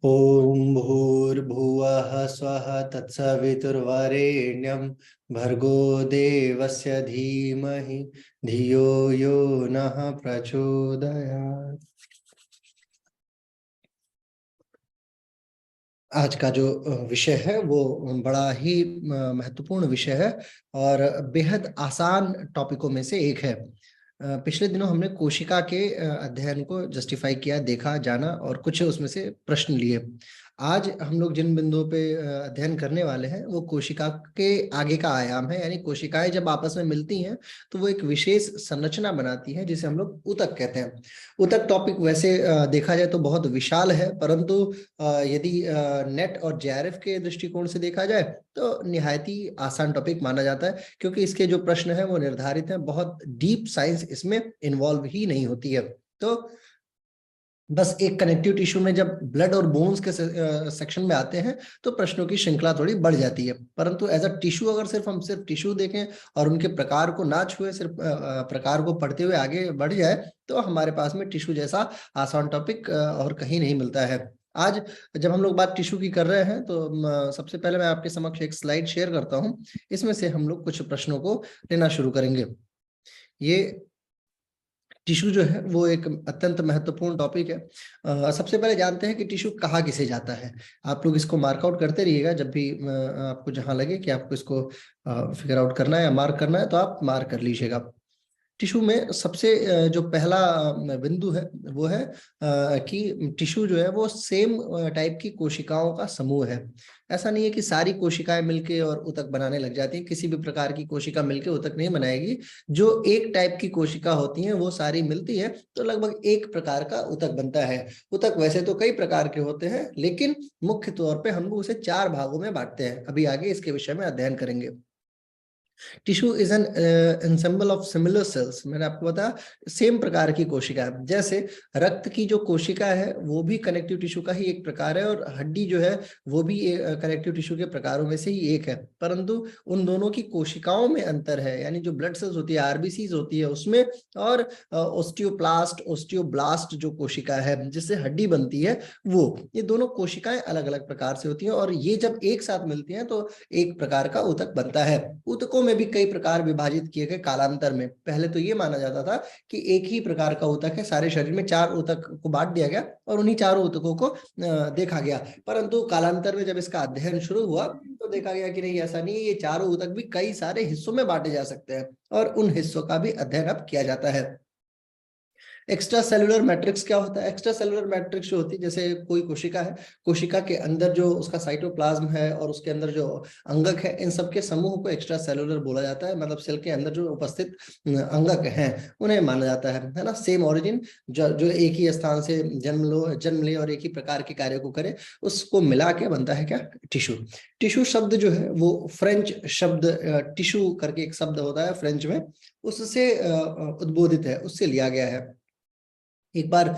ओम भूर्भुवः स्वः तत्सवितुर्वरेण्यं भर्गो देवस्य धीमहि धियो यो नः प्रचोदयात्। आज का जो विषय है वो बड़ा ही महत्वपूर्ण विषय है और बेहद आसान टॉपिकों में से एक है। पिछले दिनों हमने कोशिका के अध्ययन को जस्टिफाई किया, देखा, जाना और कुछ उसमें से प्रश्न लिए। आज हम लोग जिन बिंदुओं पे अध्ययन करने वाले हैं वो कोशिका के आगे का आयाम है, यानी कोशिकाएं जब आपस में मिलती हैं तो वो एक विशेष संरचना बनाती है जिसे हम लोग ऊतक कहते हैं। ऊतक टॉपिक वैसे देखा जाए तो बहुत विशाल है, परंतु यदि नेट और जेआरएफ के दृष्टिकोण से देखा जाए तो निहायती आसान टॉपिक माना जाता है, क्योंकि इसके जो प्रश्न है वो निर्धारित हैं, बहुत डीप साइंस इसमें इन्वॉल्व ही नहीं होती है। तो बस एक कनेक्टिव टिश्यू में जब ब्लड और बोन्स के सेक्शन में आते हैं तो प्रश्नों की श्रृंखला थोड़ी बढ़ जाती है, परंतु एज अ टिश्यू अगर हम सिर्फ टिश्यू देखें और उनके प्रकार को ना छुए, सिर्फ प्रकार को पढ़ते हुए आगे बढ़ जाए तो हमारे पास में टिश्यू जैसा आसान टॉपिक और कहीं नहीं मिलता है। आज जब हम लोग बात टिश्यू की कर रहे हैं तो सबसे पहले मैं आपके समक्ष एक स्लाइड शेयर करता हूं। इसमें से हम लोग कुछ प्रश्नों को लेना शुरू करेंगे। ये टिश्यू जो है वो एक अत्यंत महत्वपूर्ण टॉपिक है। सबसे पहले जानते हैं कि टिश्यू कहाँ किसे जाता है। आप लोग इसको मार्क आउट करते रहिएगा, जब भी आपको जहां लगे कि आपको इसको फिगर आउट करना है या मार्क करना है तो आप मार्क कर लीजिएगा। टिश्यू में सबसे जो पहला बिंदु है वो है कि टिश्यू जो है वो सेम टाइप की कोशिकाओं का समूह है। ऐसा नहीं है कि सारी कोशिकाएं मिलके और ऊतक बनाने लग जाती हैं। किसी भी प्रकार की कोशिका मिलके ऊतक नहीं बनाएगी। जो एक टाइप की कोशिका होती हैं वो सारी मिलती है तो लगभग एक प्रकार का ऊतक बनता है। ऊतक वैसे तो कई प्रकार के होते हैं, लेकिन मुख्य तौर पे हम लोग उसे 4 भागों में बांटते हैं। अभी आगे इसके विषय में अध्ययन करेंगे। Tissue is an ensemble of similar sales. मैंने आपको बताया सेम प्रकार की कोशिका है। जैसे रक्त की जो कोशिका है वो भी कनेक्टिव टिश्यू का ही एक प्रकार है, और हड्डी जो है वो भी कनेक्टिव टिश्यू के प्रकारों में से ही एक है, परंतु उन दोनों की कोशिकाओं में अंतर है। यानी जो ब्लड सेल्स होती है, आरबीसीज होती है उसमें, और ओस्टियोप्लास्ट ओस्टियोब्लास्ट जो कोशिका है जिससे हड्डी बनती है, वो ये दोनों कोशिकाएं अलग अलग प्रकार से होती हैं, और ये जब एक साथ मिलती हैं तो एक प्रकार का ऊतक बनता है। ऊतकों में भी कई प्रकार विभाजित किए गए कालांतर में। पहले तो ये माना जाता था कि एक ही प्रकार का ऊतक है, सारे शरीर में 4 ऊतक को बांट दिया गया और उन्हीं चारों ऊतकों को देखा गया, परंतु कालांतर में जब इसका अध्ययन शुरू हुआ तो देखा गया कि नहीं, ऐसा नहीं है। ये चारों ऊतक भी कई सारे हिस्सों में बांटे जा सकते हैं और उन हिस्सों का भी अध्ययन अब किया जाता है। एक्स्ट्रा सेलुलर मैट्रिक्स क्या होता है? एक्स्ट्रा सेलुलर मैट्रिक्स जो होती है, जैसे कोई कोशिका है, कोशिका के अंदर जो उसका साइटोप्लाज्म है और उसके अंदर जो अंगक है, इन सब के समूह को एक्स्ट्रा सेलुलर बोला जाता है। मतलब सेल के अंदर जो उपस्थित अंगक हैं उन्हें माना जाता है ना। सेम ओरिजिन, जो एक ही स्थान से जन्म ले और एक ही प्रकार के कार्य को करे, उसको मिला के बनता है क्या? टिश्यू। टिश्यू शब्द जो है वो फ्रेंच शब्द टिश्यू करके एक शब्द होता है फ्रेंच में, उससे उद्बोधित है, उससे लिया गया है। एक बार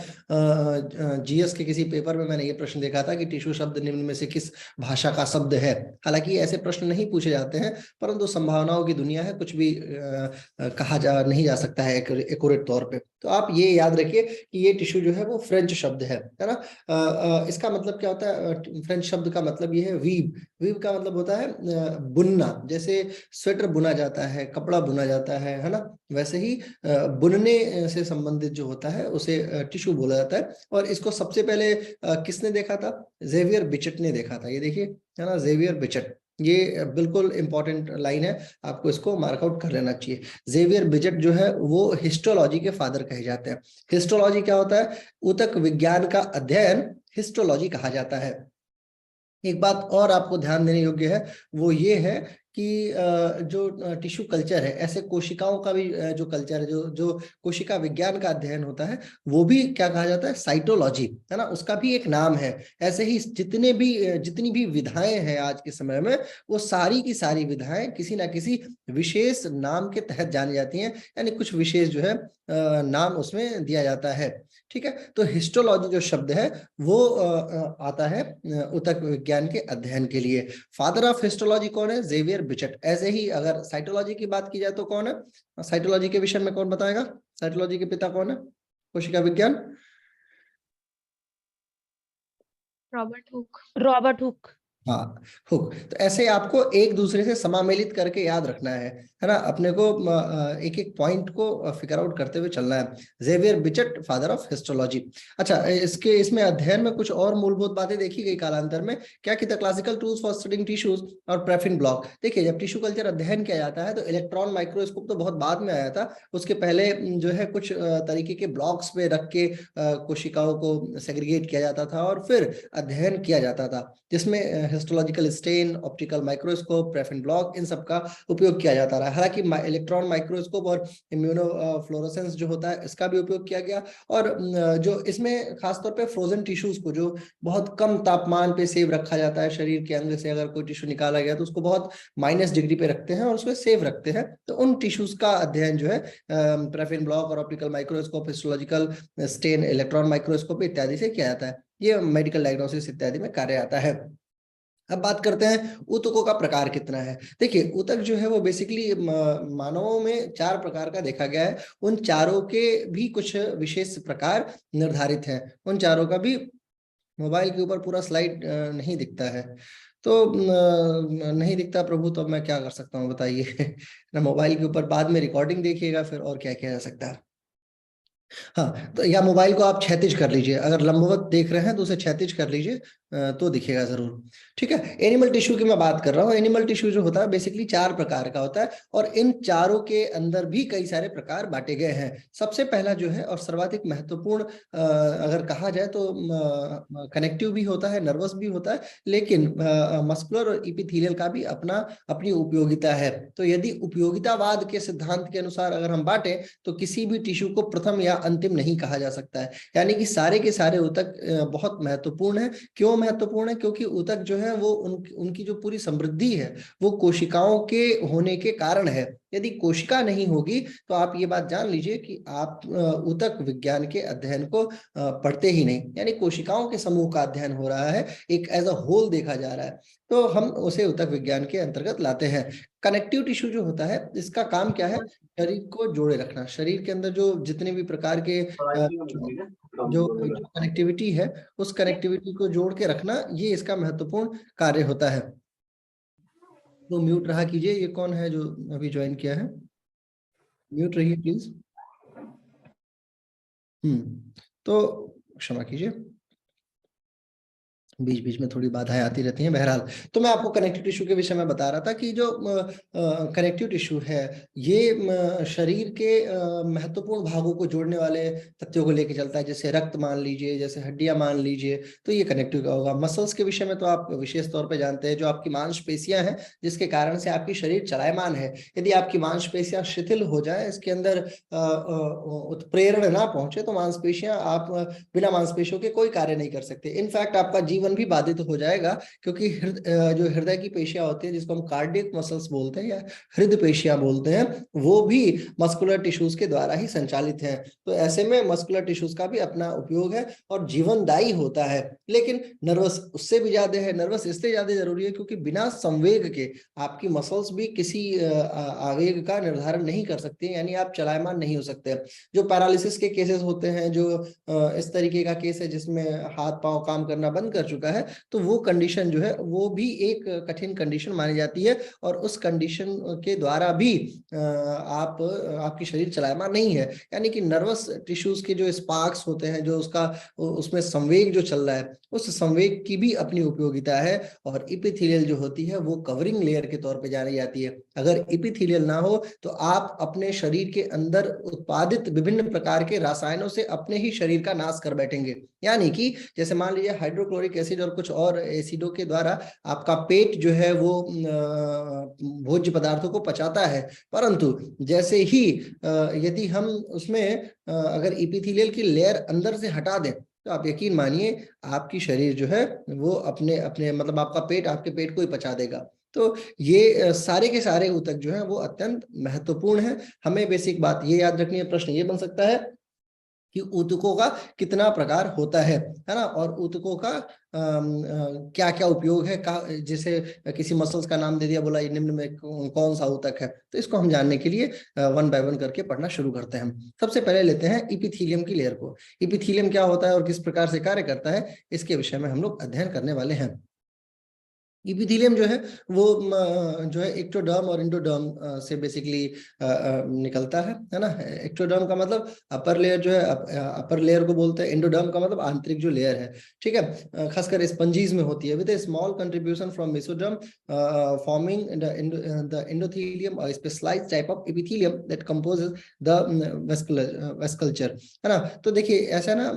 जीएस के किसी पेपर में मैंने ये प्रश्न देखा था कि टिश्यू शब्द निम्न में से किस भाषा का शब्द है। हालांकि ऐसे प्रश्न नहीं पूछे जाते हैं, परंतु संभावनाओं की दुनिया है, कुछ भी कहा जा नहीं जा सकता है एक्यूरेट तौर पे। तो आप ये याद रखिए कि ये टिश्यू जो है वो फ्रेंच शब्द है ना। इसका मतलब क्या होता है? फ्रेंच शब्द का मतलब ये है वीव। वीव का मतलब होता है बुनना। जैसे स्वेटर बुना जाता है, कपड़ा बुना जाता है ना, वैसे ही बुनने से संबंधित जो होता है उसे टिश्यू बोला जाता है। और इसको सबसे पहले किसने देखा था? जेवियर बिचट ने देखा था। ये देखिए, है ना, जेवियर बिचट। ये बिल्कुल इंपॉर्टेंट लाइन है, आपको इसको मार्कआउट कर लेना चाहिए। जेवियर बिचट जो है वो हिस्टोलॉजी के फादर कहे जाते हैं। हिस्टोलॉजी क्या होता है? ऊतक विज्ञान का अध्ययन हिस्टोलॉजी कहा जाता है। एक बात और आपको ध्यान देने योग्य है, वो ये है कि जो टिश्यू कल्चर है, ऐसे कोशिकाओं का भी जो कल्चर है, जो कोशिका विज्ञान का अध्ययन होता है, वो भी क्या कहा जाता है? साइटोलॉजी, है ना। उसका भी एक नाम है। ऐसे ही जितनी भी विधाएं हैं आज के समय में, वो सारी की सारी विधाएं किसी ना किसी विशेष नाम के तहत जानी जाती हैं, यानी कुछ विशेष जो है नाम उसमें दिया जाता है। ठीक है, तो हिस्टोलॉजी जो शब्द है वो आता है ऊतक विज्ञान के अध्ययन के लिए। फादर ऑफ हिस्टोलॉजी कौन है? जेवियर बिचट। ऐसे ही अगर साइटोलॉजी की बात की जाए तो कौन है? साइटोलॉजी के विषय में कौन बताएगा? साइटोलॉजी के पिता कौन है कोशिका विज्ञान? Robert Hooke. हाँ, हुक। तो ऐसे आपको एक दूसरे से समामेलित करके याद रखना है ना, अपने को एक एक पॉइंट को फिगर आउट करते हुए चलना है। Xavier Bichat, father of histology. अच्छा, इसमें अध्ययन में कुछ और मूलभूत बातें देखी गई कालांतर में। क्या कि the classical tools for studying tissues और प्रेफिन ब्लॉक। देखिए, जब टिश्यू कल्चर अध्ययन किया जाता है तो इलेक्ट्रॉन माइक्रोस्कोप तो बहुत बाद में आया था। उसके पहले जो है कुछ तरीके के ब्लॉक्स पे रख के कोशिकाओं को सेग्रीगेट किया जाता था और फिर अध्ययन किया जाता था, जिसमें histological stain, optical microscope, paraffin block, इन सब का उपयोग किया जाता रहा। हालांकि इलेक्ट्रॉन माइक्रोस्कोप और इम्यूनो फ्लोरोसेंस जो होता है, इसका भी उपयोग किया गया। और जो इसमें खासतौर पे फ्रोजन टिश्यूज को, जो बहुत कम तापमान पे सेव रखा जाता है, शरीर के अंग से अगर कोई टिश्यू निकाला गया तो उसको बहुत -डिग्री पे रखते हैं और उसको सेव रखते हैं, तो उन टिश्यूज का अध्ययन जो है प्रेफिन ब्लॉक और optical microscope, histological stain, electron microscope इत्यादि से किया जाता है। ये मेडिकल डायग्नोसिस इत्यादि में कार्य आता है। अब बात करते हैं ऊतकों का प्रकार कितना है। देखिए, ऊतक जो है वो बेसिकली मानवों में 4 प्रकार का देखा गया है। उन चारों के भी कुछ विशेष प्रकार निर्धारित हैं। उन चारों का भी मोबाइल के ऊपर पूरा स्लाइड नहीं दिखता है, तो नहीं दिखता प्रभु, तो मैं क्या कर सकता हूँ बताइए ना। मोबाइल के ऊपर बाद में रिकॉर्डिंग देखिएगा, फिर और क्या किया जा सकता है। हाँ, तो या मोबाइल को आप क्षैतिज कर लीजिए, अगर लंबवत देख रहे हैं तो उसे क्षैतिज कर लीजिए, तो दिखेगा जरूर। ठीक है, एनिमल टिश्यू की मैं बात कर रहा हूँ। एनिमल टिश्यू जो होता है बेसिकली 4 प्रकार का होता है और इन चारों के अंदर भी कई सारे प्रकार बांटे गए हैं। सबसे पहला जो है और सर्वाधिक महत्वपूर्ण अगर कहा जाए तो कनेक्टिव भी होता है, नर्वस भी होता है, लेकिन मस्कुलर और इपिथेलियल का भी अपनी उपयोगिता है। तो यदि उपयोगितावाद के सिद्धांत के अनुसार अगर हम बांटे तो किसी भी टिश्यू को प्रथम या अंतिम नहीं कहा जा सकता है, यानी कि सारे के सारे ऊतक बहुत महत्वपूर्ण है। क्यों महत्वपूर्ण है? क्योंकि ऊतक जो है वो उनकी जो पूरी समृद्धि है वो कोशिकाओं के होने के कारण है। यदि कोशिका नहीं होगी तो आप ये बात जान लीजिए कि आप ऊतक विज्ञान के अध्ययन को पढ़ते ही नहीं, यानी कोशिकाओं के समूह का अध्ययन हो रहा है, एक एज अ होल देखा जा रहा है, तो हम उसे ऊतक विज्ञान के अंतर्गत लाते हैं। कनेक्टिव टिश्यू जो होता है, इसका काम क्या है? शरीर को जोड़े रखना। शरीर के अंदर जो जितने भी प्रकार के जो कनेक्टिविटी है, उस कनेक्टिविटी को जोड़ के रखना, ये इसका महत्वपूर्ण कार्य होता है। तो म्यूट रहा कीजिए, ये कौन है जो अभी ज्वाइन किया है? म्यूट रहिए प्लीज। तो क्षमा कीजिए, बीच बीच में थोड़ी बाधाएं आती रहती हैं। बहरहाल, तो मैं आपको कनेक्टिव टिश्यू के विषय में बता रहा था कि जो कनेक्टिव टिश्यू है, ये शरीर के महत्वपूर्ण भागों को जोड़ने वाले तथ्यों को लेकर चलता है। जैसे रक्त मान लीजिए, जैसे हड्डियां मान लीजिए, तो ये कनेक्टिव का होगा। मसल्स के विषय में तो आप विशेष तौर पर जानते हैं, जो आपकी मांसपेशियां हैं जिसके कारण से आपकी शरीर चलायमान है। यदि आपकी मांसपेशियां शिथिल हो जाए, इसके अंदर उत्प्रेरण ना पहुंचे, तो मांसपेशियां आप बिना मांसपेशियों के कोई कार्य नहीं कर सकते। इनफैक्ट आपका जीवन भी बाधित हो जाएगा, क्योंकि जो हृदय की पेशियां होती है, जिसको हम कार्डियक मसल्स बोलते हैं या हृदय पेशियां बोलते हैं, वो भी मस्कुलर टिश्यूज के द्वारा ही संचालित हैं। तो ऐसे में मस्कुलर टिश्यूज का भी अपना उपयोग है और जीवनदायी होता है। लेकिन नर्वस उससे भी ज्यादा है। नर्वस इसलिए ज्यादा जरूरी है क्योंकि बिना संवेग के आपकी मसल्स भी किसी आवेग का निर्धारण नहीं कर सकती, यानी आप चलायमान नहीं हो सकते। जो पैरालिसिस के केसेस होते हैं, जो इस तरीके का केस है जिसमें हाथ पांव काम करना बंद कर चुका है, तो वो कंडीशन जो है वो भी एक कठिन कंडीशन मानी जाती है और उस कंडीशन के द्वारा भी आपकी शरीर चलायमान नहीं है। यानी कि नर्वस टिश्यूज के जो स्पार्क्स होते हैं, जो उसमें संवेग जो चल रहा है, उस संवेग की भी अपनी उपयोगिता है। और इपिथेलियल जो होती है वो कवरिंग लेयर के तौर पे जानी जाती है। अगर इपिथेलियल ना हो तो आप अपने शरीर के अंदर उत्पादित विभिन्न प्रकार के रसायनों से अपने ही शरीर का नाश कर बैठेंगे। यानी कि जैसे मान लीजिए हाइड्रोक्लोरिक एसिड और कुछ और एसिडों के द्वारा आपका पेट जो है वो भोज्य पदार्थों को पचाता है, परंतु जैसे ही यदि हम उसमें अगर इपिथेलियल की लेयर अंदर से हटा दें, तो आप यकीन मानिए आपकी शरीर जो है वो अपने अपने मतलब आपका पेट आपके पेट को ही पचा देगा। तो ये सारे के सारे ऊतक जो है वो अत्यंत महत्वपूर्ण है। हमें बेसिक बात ये याद रखनी है। प्रश्न ये बन सकता है कि ऊतकों का कितना प्रकार होता है ना, और ऊतकों का क्या क्या उपयोग है, जैसे किसी मसल्स का नाम दे दिया, बोला ये निम्न में कौन सा ऊतक है, तो इसको हम जानने के लिए वन बाय वन करके पढ़ना शुरू करते हैं। हम सबसे पहले लेते हैं इपिथीलियम की लेयर को। इपिथीलियम क्या होता है और किस प्रकार से कार्य करता है, इसके विषय में हम लोग अध्ययन करने वाले हैं। इपिथीलियम जो है वो जो है एक्टोडर्म और इंडोडर्म से बेसिकली निकलता है ना। एक्टोडर्म का मतलब अपर लेयर जो है, अपर लेयर को बोलते हैं। इंडोडर्म का मतलब आंतरिक जो लेयर है, ठीक है, खासकर स्पंजीज में होती है, with a small contribution from mesoderm forming the endothelium, a specialised type of epithelium that composes the vasculature, है ना। तो देखिए ऐसा ना,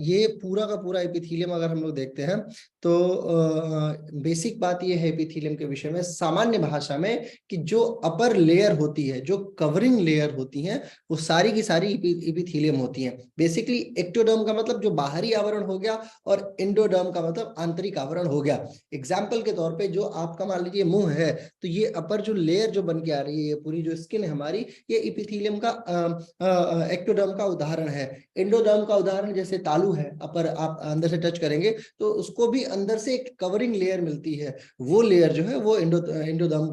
ये पूरा का पूरा एपिथेलियम अगर हम लोग देखते हैं तो बेसिक बात यह है एपिथेलियम के विषय में सामान्य भाषा में कि जो अपर लेयर होती है, जो कवरिंग लेयर होती है, वो सारी की सारी एपिथेलियम होती है। बेसिकली एक्टोडर्म का मतलब जो बाहरी आवरण हो गया और एंडोडर्म का मतलब आंतरिक आवरण हो गया। एग्जाम्पल के तौर पे जो आपका मान लीजिए मुंह है, तो ये अपर जो लेयर जो बन के आ रही है, ये पूरी जो स्किन है हमारी, ये एपिथेलियम का एक्टोडर्म का उदाहरण है। एंडोडर्म का उदाहरण जैसे तालू है, अपर आप अंदर से टच करेंगे तो उसको भी अंदर से एक कवरिंग लेयर मिलती है, वो लेयर जो है वो एंडोडर्म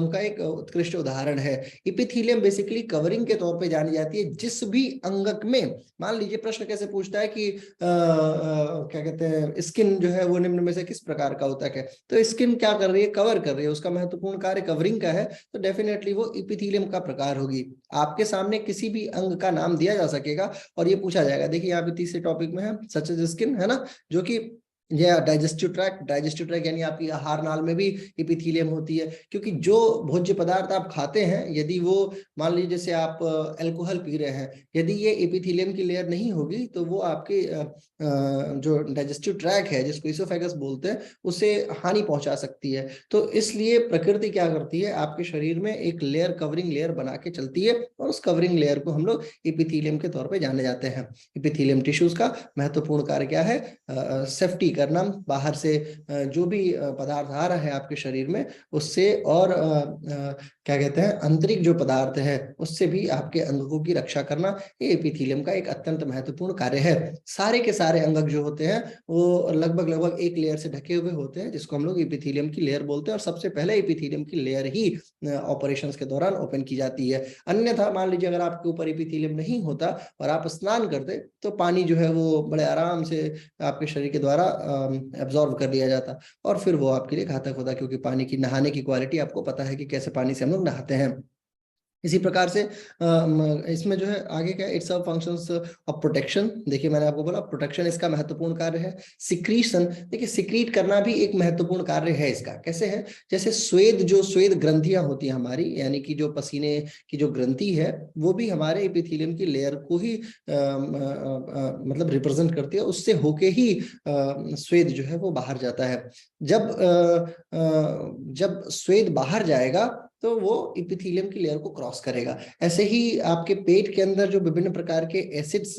का एक उत्कृष्ट उदाहरण है। एपिथेलियम बेसिकली कवरिंग के तौर पे जानी जाती है। जिस भी अंगक में, मान लीजिए प्रश्न कैसे पूछता है कि क्या कहते हैं, स्किन जो है वो निम्न में से किस प्रकार का होता है, तो स्किन क्या कर रही है, कवर कर रही है, उसका महत्वपूर्ण कार्य कवरिंग का है, तो डेफिनेटली वो एपिथेलियम का प्रकार होगी। आपके सामने किसी भी अंग का नाम दिया जा सकेगा और ये पूछा जाएगा। देखिए यहाँ पे तीसरे टॉपिक में है सच एज स्किन, है ना, जो कि या डाइजेस्टिव ट्रैक्ट, डाइजेस्टिव ट्रैक्ट यानी आपकी आहार नाल में भी एपिथेलियम होती है, क्योंकि जो भोज्य पदार्थ आप खाते हैं, यदि वो मान लीजिए जैसे आप अल्कोहल पी रहे हैं, यदि ये एपिथेलियम की लेयर नहीं होगी तो वो आपके जो डाइजेस्टिव ट्रैक्ट है, जिसको इसोफेगस बोलते हैं, उसे हानि पहुंचा सकती है। तो इसलिए प्रकृति क्या करती है, आपके शरीर में एक लेयर, कवरिंग लेयर बना के चलती है, और उस कवरिंग लेयर को हम लोग एपिथेलियम के तौर पे जाने जाते हैं। एपिथेलियम टिश्यूज का महत्वपूर्ण कार्य क्या है, सेफ्टी करना, बाहर से जो भी पदार्थ आ रहा है आपके शरीर में उससे, और क्या कहते हैं, आंतरिक जो पदार्थ है उससे भी आपके अंगों की रक्षा करना, ये एपिथेलियम का एक अत्यंत महत्वपूर्ण कार्य है। सारे के सारे अंगक जो होते हैं वो लगभग लगभग एक लेयर से ढके हुए होते हैं, जिसको हम लोग एपिथेलियम की लेयर बोलते हैं, और सबसे पहले एपिथेलियम की लेयर ही ऑपरेशंस के दौरान ओपन की जाती है। अन्यथा मान लीजिए अगर आपके ऊपर एपिथेलियम नहीं होता और आप स्नान करते, तो पानी जो है वो बड़े आराम से आपके शरीर के द्वारा एब्जॉर्ब कर लिया जाता, और फिर वो आपके लिए घातक होता, क्योंकि पानी की नहाने की क्वालिटी आपको पता है कि कैसे पानी से हम लोग नहाते हैं। इसी प्रकार से इसमें जो है आगे क्या, इट्स फंक्शंस ऑफ प्रोटेक्शन। देखिए मैंने आपको बोला प्रोटेक्शन इसका महत्वपूर्ण कार्य है। सिक्रीशन, देखिए सिक्रीट करना भी एक महत्वपूर्ण कार्य है इसका। कैसे है, जैसे स्वेद, जो स्वेद ग्रंथियां होती हैं हमारी, यानी कि जो पसीने की जो ग्रंथि है, वो भी हमारे एपिथेलियम की लेयर को ही मतलब रिप्रेजेंट करती है, उससे होके ही स्वेद जो है वो बाहर जाता है। जब स्वेद बाहर जाएगा तो वो एपिथेलियम की लेयर को क्रॉस करेगा। ऐसे ही आपके पेट के अंदर जो विभिन्न प्रकार के एसिड्स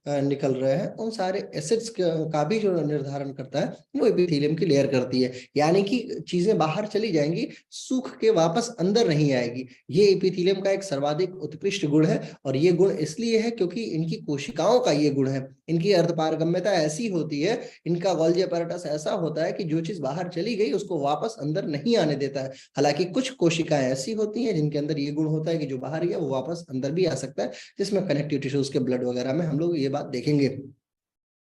निकल रहे हैं, उन सारे एसिड्स का भी जो निर्धारण करता है वो एपिथेलियम की लेयर करती है। यानी कि चीजें बाहर चली जाएंगी, सूख के वापस अंदर नहीं आएगी। ये एपिथेलियम का एक सर्वाधिक उत्कृष्ट गुण है, और ये गुण इसलिए है क्योंकि इनकी कोशिकाओं का ये गुण है। इनकी अर्धपारगम्यता ऐसी होती है, इनका गोल्जी अपैरेटस ऐसा होता है कि जो चीज बाहर चली गई उसको वापस अंदर नहीं आने देता है। हालांकि कुछ कोशिकाएं ऐसी होती हैं जिनके अंदर ये गुण होता है कि जो बाहर गया वो वापस अंदर भी आ सकता है, जिसमें कनेक्टिव टिश्यूज के ब्लड वगैरह में हम लोग ये बात देखेंगे।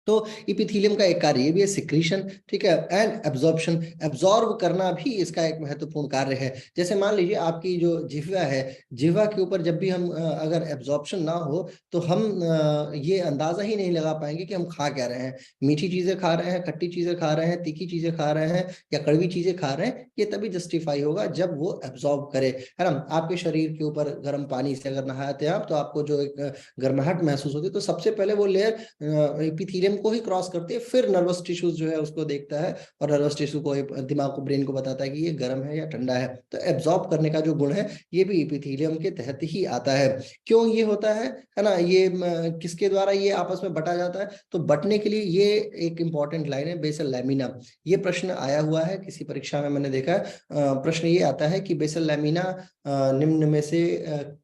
तो इपिथेलियम का एक कार्य ये भी है सिक्रीशन, ठीक है, एंड एब्जॉर्प्शन, एब्जॉर्ब करना भी इसका एक महत्वपूर्ण कार्य है। जैसे मान लीजिए आपकी जो जिह्वा है, जिह्वा के ऊपर जब भी हम अगर एब्जॉर्प्शन ना हो तो हम ये अंदाजा ही नहीं लगा पाएंगे कि हम खा क्या रहे हैं। मीठी चीजें खा रहे हैं, खट्टी चीजें खा रहे हैं, तीखी चीजें खा रहे हैं, या कड़वी चीजें खा रहे हैं, ये तभी जस्टिफाई होगा जब वो एब्जॉर्ब करे, है ना। आपके शरीर के ऊपर गर्म पानी से अगर नहाते हैं आप, तो आपको जो एक गर्माहट महसूस होती है, तो सबसे पहले वो लेयर एपिथेलियम को ही क्रॉस करती है, फिर नर्वस टिश्यूज जो है उसको देखता है, और नर्वस टिश्यू को, दिमाग को, ब्रेन को बताता है कि ये गर्म है या ठंडा है। तो एब्जॉर्ब करने का जो गुण है ये भी एपिथेलियम के तहत ही आता है। क्यों ये होता है ना, ये किसके द्वारा ये आपस में बटा जाता है, तो बटने के लिए ये एक इंपॉर्टेंट लाइन है, बेसल लैमिना। ये प्रश्न आया हुआ है किसी परीक्षा में, मैंने देखा है प्रश्न ये आता है कि बेसल लैमिना निम्न में से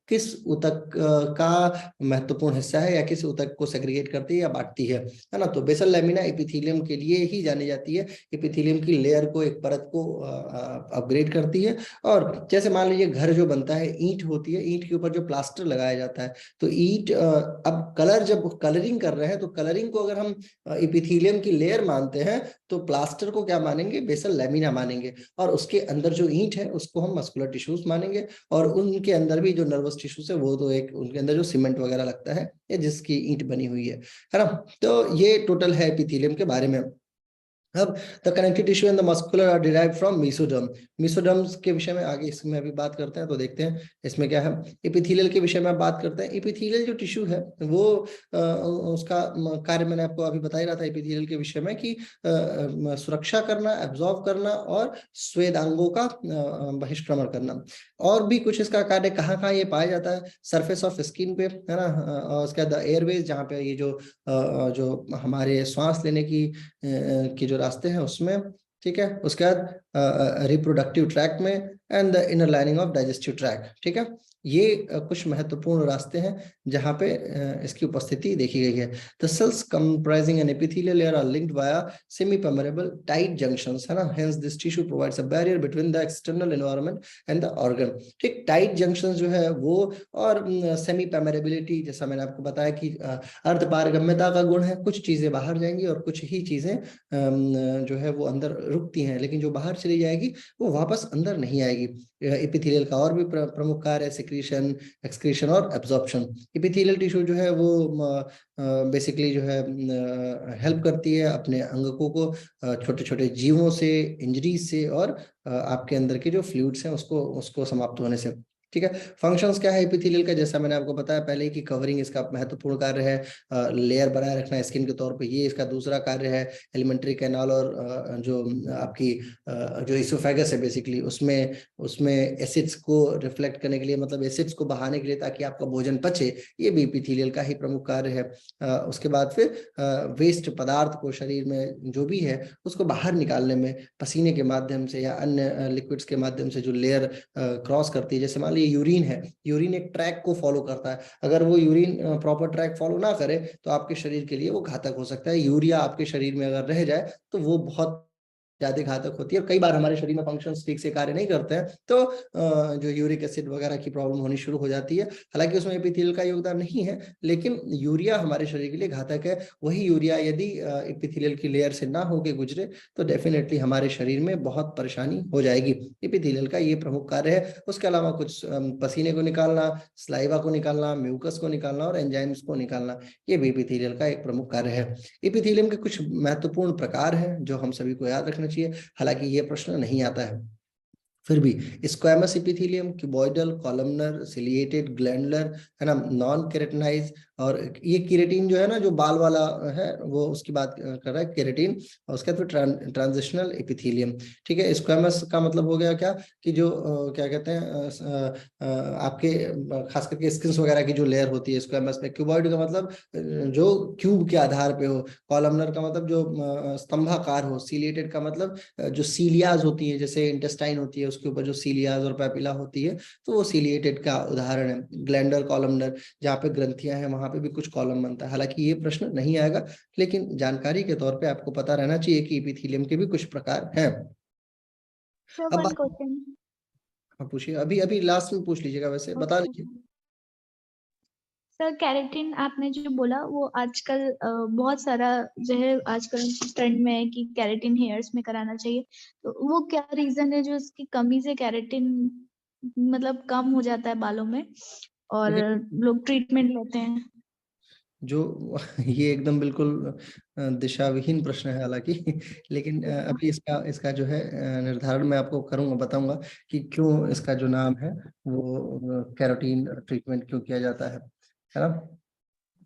किस ऊतक का महत्वपूर्ण हिस्सा है या किस ऊतक को सेग्रीगेट करती है या बांटती है ना। तो बेसल लैमिना एपिथेलियम के लिए ही जानी जाती है, एपिथेलियम की लेयर को, एक परत को अपग्रेड करती है। और जैसे मान लीजिए घर जो बनता है, ईंट होती है, ईंट के ऊपर जो प्लास्टर लगाया जाता है, तो ईंट अब कलर, जब कलरिंग कर रहे हैं तो कलरिंग को अगर हम एपिथेलियम की लेयर मानते हैं तो प्लास्टर को क्या मानेंगे, बेसल लैमिना मानेंगे, और उसके अंदर जो ईंट है उसको हम मस्कुलर टिश्यूज मानेंगे, और उनके अंदर भी जो नर्वस टिश्यूज है वो तो एक, उनके अंदर जो सीमेंट वगैरह लगता है या जिसकी ईंट बनी हुई है ना। तो ये टोटल है एपिथेलियम के बारे में। अब the connective tissue and the muscular are derived from mesoderm. Mesoderms के विषय में आगे इसमें अभी बात करते हैं, तो देखते हैं इसमें क्या है। एपिथेलियल के विषय में बात करते हैं। एपिथेलियल जो टिश्यू है वो उसका कार्य मैंने आपको अभी बता ही रहा था एपिथेलियल के विषय में, कि सुरक्षा करना, एब्जॉर्ब करना और स्वेदांगों का बहिष्क्रमण करना। और भी कुछ इसका कार्य, कहाँ कहाँ ये पाया जाता है, सरफेस ऑफ स्किन पे, है ना। और उसके बाद एयरवेज, जहाँ पे ये जो हमारे श्वास लेने की जो रास्ते हैं उसमें, ठीक है। उसके बाद रिप्रोडक्टिव ट्रैक में, and the inner lining of digestive track, ठीक है। ये कुछ महत्वपूर्ण रास्ते हैं जहां पे इसकी उपस्थिति देखी गई है। The cells comprising an epithelial layer are linked via semipermeable tight junctions, है ना। Hence this tissue provides a barrier between the external environment and the organ, ठीक। टाइट जंक्शंस जो है वो, और सेमी परमेबिलिटी, जैसा मैंने आपको बताया कि अर्ध पारगम्यता का गुण है, कुछ चीजें बाहर जाएंगी और कुछ ही चीजें जो है वो अंदर रुकती हैं, लेकिन जो बाहर चली जाएगी वो वापस अंदर नहीं आएगी। एपिथेलियल का और भी प्रमुख कार्य है सिक्रीशन, एक्सक्रीशन और एब्जॉर्प्शन। एपिथेलियल टिश्यू जो है वो बेसिकली जो है हेल्प करती है अपने अंगकों को छोटे छोटे जीवों से, इंजरीज से, और आपके अंदर के जो फ्लूइड्स हैं उसको उसको समाप्त होने से, ठीक है। फंक्शंस क्या है एपिथेलियल का, जैसा मैंने आपको बताया पहले ही कि कवरिंग इसका महत्वपूर्ण कार्य है, लेयर बनाए रखना स्किन के तौर पे, ये इसका दूसरा कार्य है। एलिमेंट्री कैनाल और जो आपकी जो इसोफेगस है बेसिकली, उसमें उसमें एसिड्स को रिफ्लेक्ट करने के लिए, मतलब एसिड्स को बहाने के लिए ताकि आपका भोजन पचे, ये भी एपिथेलियल का ही प्रमुख कार्य है। उसके बाद फिर वेस्ट पदार्थ को शरीर में जो भी है उसको बाहर निकालने में पसीने के माध्यम से या अन्य लिक्विड्स के माध्यम से जो लेयर क्रॉस करती है, जैसे मान लीजिए यूरिन है, यूरिन एक ट्रैक को फॉलो करता है, अगर वो यूरिन प्रॉपर ट्रैक फॉलो ना करे तो आपके शरीर के लिए वो घातक हो सकता है। यूरिया आपके शरीर में अगर रह जाए तो वो बहुत ज्यादा घातक होती है, और कई बार हमारे शरीर में फंक्शंस ठीक से कार्य नहीं करते हैं तो जो यूरिक एसिड वगैरह की प्रॉब्लम होनी शुरू हो जाती है। हालांकि उसमें एपिथेलियल का योगदान नहीं है, लेकिन यूरिया हमारे शरीर के लिए घातक है। वही यूरिया यदि एपिथेलियल की लेयर से ना होके गुजरे तो डेफिनेटली हमारे शरीर में बहुत परेशानी हो जाएगी। एपिथेलियल का ये प्रमुख कार्य है। उसके अलावा कुछ पसीने को निकालना, स्लाइवा को निकालना, म्यूकस को निकालना और एंजाइम्स को निकालना, ये भी एपिथेलियल का एक प्रमुख कार्य है। एपिथेलियम के कुछ महत्वपूर्ण प्रकार हैं जो हम सभी को याद रखना चाहिए, हालांकि ये प्रश्न नहीं आता है फिर भी। Squamous epithelium, cuboidal, columnar, ciliated, glandular, है ना, नॉन केरेटिनाइज। और ये केरेटिन जो है ना, जो बाल वाला है, वो उसकी बात कर रहा है केरेटिन। और उसके बाद फिर ट्रांजिशनल एपिथेलियम, ठीक है। स्क्वैमस का मतलब हो गया क्या, कि जो क्या कहते हैं आपके खास करके स्किन वगैरह की जो लेयर होती है स्क्वैमस में। क्यूबॉइड का मतलब जो क्यूब के आधार पे हो। कॉलमनर का मतलब जो स्तंभाकार हो। सिलिएटेड का मतलब जो सीलियाज होती है, जैसे इंटेस्टाइन होती है उसके ऊपर जो सीलियाज और पैपिला होती है, तो वो सीलिएटेड का उदाहरण है। ग्लैंडर, कॉलमनर, जहाँ पे ग्रंथियां हैं वहां पे भी कुछ कॉलम बनता है। हालांकि ये प्रश्न नहीं आएगा, लेकिन जानकारी के तौर पे आपको पता रहना चाहिए कि एपिथेलियम के भी कुछ प्रकार हैं। सर अब वन क्वेश्चन। हाँ, पूछिए। अभी अभी लास्ट में पूछ लीजिएगा, वैसे बता ओके। दीजिए। सर कैरेटिन आपने जो बोला वो आजकल बहुत सारा जो है आजकल ट्रेंड में है कि कैरेटिन हेयर्स में कराना चाहिए, तो वो क्या रीजन है जो इसकी कमी से कैरेटिन मतलब कम हो जाता है बालों में और देखिए, लोग ट्रीटमेंट लेते हैं? जो ये एकदम बिल्कुल दिशाविहीन प्रश्न है हालांकि लेकिन अभी इसका इसका जो है निर्धारण मैं आपको करूंगा, बताऊंगा कि क्यों इसका जो नाम है वो कैरोटीन ट्रीटमेंट क्यों किया जाता है ना।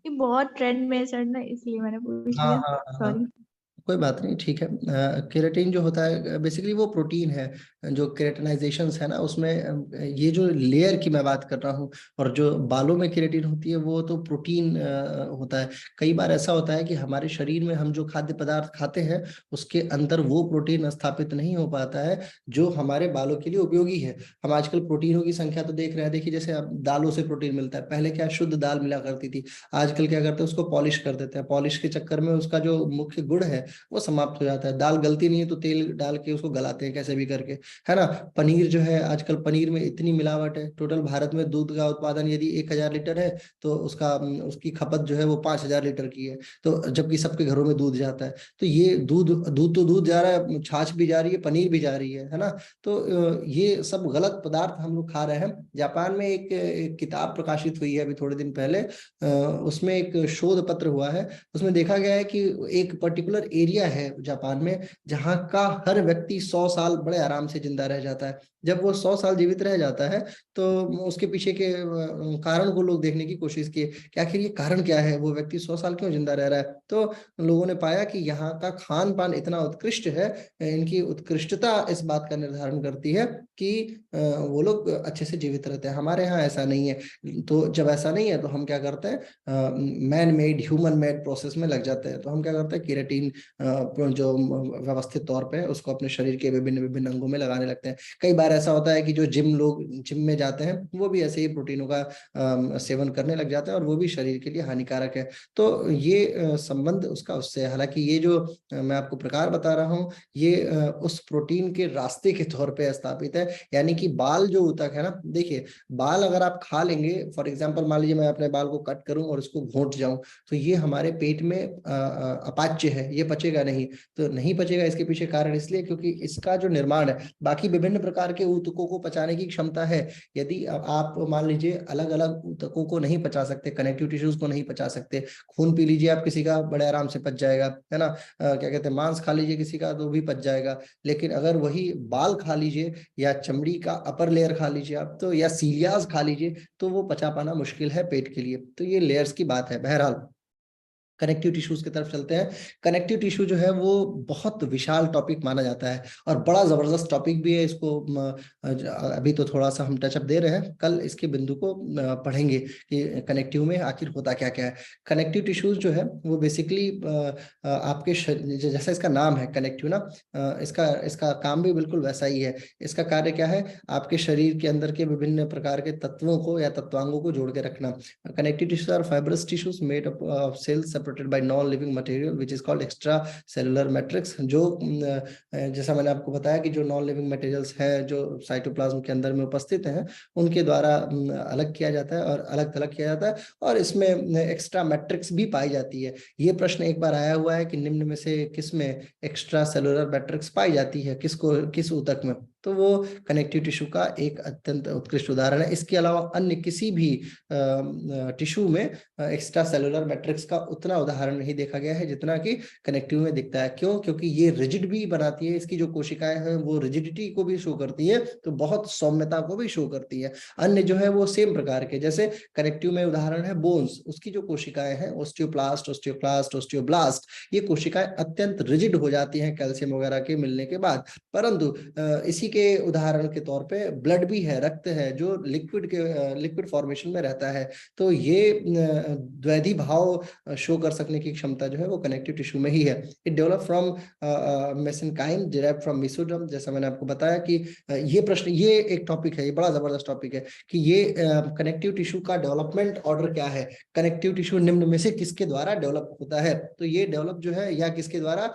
ये बहुत ट्रेंड में है सर ना, इसलिए मैंने पूछ हाँ लिया। हाँ हाँ। सॉरी। कोई बात नहीं, ठीक है। केराटिन जो होता है बेसिकली वो प्रोटीन है, जो केराटिनाइजेशन है ना उसमें ये जो लेयर की मैं बात कर रहा हूँ, और जो बालों में केराटिन होती है वो तो प्रोटीन होता है। कई बार ऐसा होता है कि हमारे शरीर में हम जो खाद्य पदार्थ खाते हैं उसके अंदर वो प्रोटीन स्थापित नहीं हो पाता है जो हमारे बालों के लिए उपयोगी है। हम आजकल प्रोटीनों की संख्या तो देख रहे हैं, देखिए जैसे अब दालों से प्रोटीन मिलता है, पहले क्या शुद्ध दाल मिला करती थी, आजकल क्या करते हैं उसको पॉलिश कर देते हैं, पॉलिश के चक्कर में उसका जो मुख्य गुण है वो समाप्त हो जाता है। दाल गलती नहीं है तो तेल डाल के उसको गलाते हैं कैसे भी करके, है ना। पनीर जो है आजकल पनीर में इतनी मिलावट है, टोटल भारत में दूध का उत्पादन यदि 1,000 लीटर है तो उसकी खपत जो है वो 5,000 लीटर की है, तो जबकि सबके घरों में दूध जाता है। तो ये दूध दूध तो दूध जा रहा है, छाछ भी जा रही है, पनीर भी जा रही है ना। तो ये सब गलत पदार्थ हम लोग खा रहे हैं। जापान में एक किताब प्रकाशित हुई है अभी थोड़े दिन पहले, उसमें एक शोध पत्र हुआ है, उसमें देखा गया है कि एक पर्टिकुलर एरिया है जापान में जहाँ का हर व्यक्ति 100 साल बड़े आराम से जिंदा रह जाता है। जब वो 100 साल जीवित रह जाता है तो उसके पीछे के कारण को लोग देखने की कोशिश किए कि आखिर ये कारण क्या है, वो व्यक्ति 100 साल क्यों जिंदा रह रहा है। तो लोगों ने पाया कि यहाँ का खान पान इतना उत्कृष्ट है, इनकी उत्कृष्टता इस बात का निर्धारण करती है कि वो लोग अच्छे से जीवित रहते हैं। हमारे यहाँ ऐसा नहीं है। तो जब ऐसा नहीं है तो हम क्या करते हैं, man made human made process में लग जाते हैं। तो हम क्या करते हैं, केराटिन जो व्यवस्थित तौर पे है उसको अपने शरीर के विभिन्न विभिन्न अंगों में लगाने लगते हैं। कई बार ऐसा होता है कि जो जिम में जाते हैं वो भी ऐसे ही प्रोटीनों का सेवन करने लग जाते हैं और वो भी शरीर के लिए हानिकारक है। तो ये संबंध उसका उससे, हालांकि ये जो मैं आपको प्रकार बता रहा हूँ ये उस प्रोटीन के रास्ते के तौर पे स्थापित है। यानी कि बाल जो ऊतक है ना, देखिए बाल अगर आप खा लेंगे, फॉर एग्जाम्पल मान लीजिए मैं अपने बाल को कट करूं और इसको घोंट जाऊं, तो ये हमारे पेट में अपाच्य है, ये पचेगा नहीं। तो नहीं पचेगा, इसके पीछे कारण इसलिए क्योंकि इसका जो निर्माण है, बाकी विभिन्न प्रकार के ऊतकों को पचाने की क्षमता है। यदि आप मान लीजिए अलग अलग ऊतकों को नहीं पचा सकते, कनेक्टिव टिश्यूज को नहीं पचा सकते, खून पी लीजिए आप किसी का बड़े आराम से पच जाएगा, है ना। क्या कहते हैं, मांस खा लीजिए किसी का तो भी पच जाएगा। लेकिन अगर वही बाल खा लीजिए या चमड़ी का अपर लेयर खा लीजिए आप, तो या सीलियाज खा लीजिए, तो वो पचा पाना मुश्किल है पेट के लिए। तो ये लेयर्स की बात है। बहरहाल कनेक्टिव टिश्यूज की तरफ चलते हैं। कनेक्टिव टिश्यू जो है वो बहुत विशाल टॉपिक माना जाता है और बड़ा जबरदस्त टॉपिक भी है। इसको अभी तो थोड़ा सा हम टचअप दे रहे हैं, कल इसके बिंदु को पढ़ेंगे कि कनेक्टिव में आखिर होता क्या क्या है। कनेक्टिव टिश्यूज जो है वो बेसिकली आपके जैसा इसका नाम है कनेक्टिव ना, इसका इसका काम भी बिल्कुल वैसा ही है। इसका कार्य क्या है, आपके शरीर के अंदर के विभिन्न प्रकार के तत्वों को या तत्वांगों को जोड़ के रखना। Connective tissues are fibrous tissues made up of cells separated by non living material which is called extracellular matrix. जो जैसा मैंने आपको बताया कि जो नॉन लिविंग मटेरियल्स है जो साइटोप्लाज्म के अंदर में उपस्थित हैं उनके द्वारा अलग किया जाता है और अलग थलग किया जाता है, और इसमें एक्स्ट्रा मैट्रिक्स भी पाई जाती है। ये प्रश्न एक बार आया हुआ है कि निम्न में से किस में एक्स्ट्रा सेलुलर मैट्रिक्स पाई जाती है, किस ऊतक में, तो वो कनेक्टिव टिश्यू का एक अत्यंत उत्कृष्ट उदाहरण है। इसके अलावा अन्य किसी भी टिश्यू में एक्स्ट्रा सेलुलर मैट्रिक्स का उतना उदाहरण नहीं देखा गया है जितना कि कनेक्टिव में दिखता है। क्यों? क्योंकि ये रिजिड भी बनाती है, इसकी जो कोशिकाएं हैं वो रिजिडिटी को भी शो करती है, तो बहुत सौम्यता को भी शो करती है। अन्य जो है वो सेम प्रकार के, जैसे कनेक्टिव में उदाहरण है बोन्स, उसकी जो कोशिकाएं हैं ओस्टियोप्लास्ट, ओस्टियोक्लास्ट, ओस्टियोब्लास्ट, ये कोशिकाएं अत्यंत रिजिड हो जाती हैं कैल्शियम वगैरह के मिलने के बाद। परंतु इसी के उदाहरण के तौर पे ब्लड भी है, रक्त है, जो लिक्विड फॉर्मेशन में रहता है। तो ये द्वैधी भाव शो कर सकने की क्षमता जो है वो कनेक्टिव टिश्यू में ही है। It develop from mesenchyme derived from mesoderm. जैसा मैंने आपको बताया कि ये प्रश्न, ये एक टॉपिक है, ये बड़ा जबरदस्त टॉपिक है कि ये कनेक्टिव टिश्यू का डेवलपमेंट ऑर्डर क्या है, कनेक्टिव टिश्यू निम्न में से किसके द्वारा डेवलप होता है। तो ये डेवलप जो है या किसके द्वारा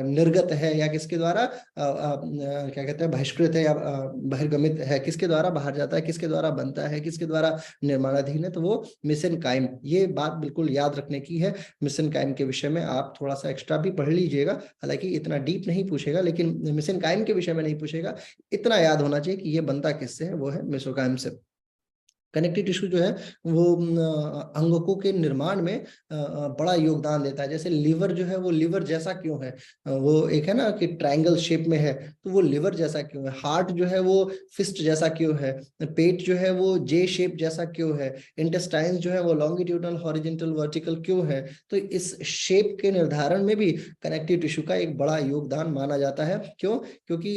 निर्गत है या किसके द्वारा क्या कहते हैं बहिष्कृत है या बहिर्गमित है, किसके द्वारा बाहर जाता है, किसके द्वारा बनता है, किसके द्वारा निर्माणाधीन है, तो वो मेसेनकाइम। ये बात बिल्कुल याद रखने की है। मेसेनकाइम के विषय में आप थोड़ा सा एक्स्ट्रा भी पढ़ लीजिएगा, हालांकि इतना डीप नहीं पूछेगा लेकिन मेसेनकाइम के विषय में नहीं पूछेगा, इतना याद होना चाहिए कि ये बनता किससे है, वो है मेसोकाइम से। कनेक्टिव टिश्यू जो है वो अंगकों के निर्माण में बड़ा योगदान देता है। जैसे लिवर जो है वो लिवर जैसा क्यों है, वो एक है ना कि ट्रायंगल शेप में है, तो वो लिवर जैसा क्यों है। हार्ट जो है वो फिस्ट जैसा क्यों है, पेट जो है वो जे शेप जैसा क्यों है, इंटेस्टाइन्स जो है वो लॉन्गिट्यूडनल हॉरिजॉन्टल वर्टिकल क्यों है। तो इस शेप के निर्धारण में भी कनेक्टिव टिश्यू का एक बड़ा योगदान माना जाता है। क्यों? क्योंकि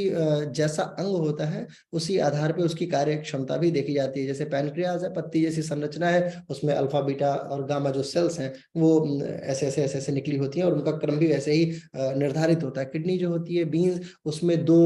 जैसा अंग होता है उसी आधार पर उसकी कार्य क्षमता भी देखी जाती है। जैसे पैनक्रियाज है, पत्ती जैसी संरचना है, उसमें अल्फा बीटा और गामा जो सेल्स हैं वो ऐसे निकली होती हैं और उनका क्रम भी वैसे ही निर्धारित होता है। किडनी जो होती है, बीन्स, उसमें दो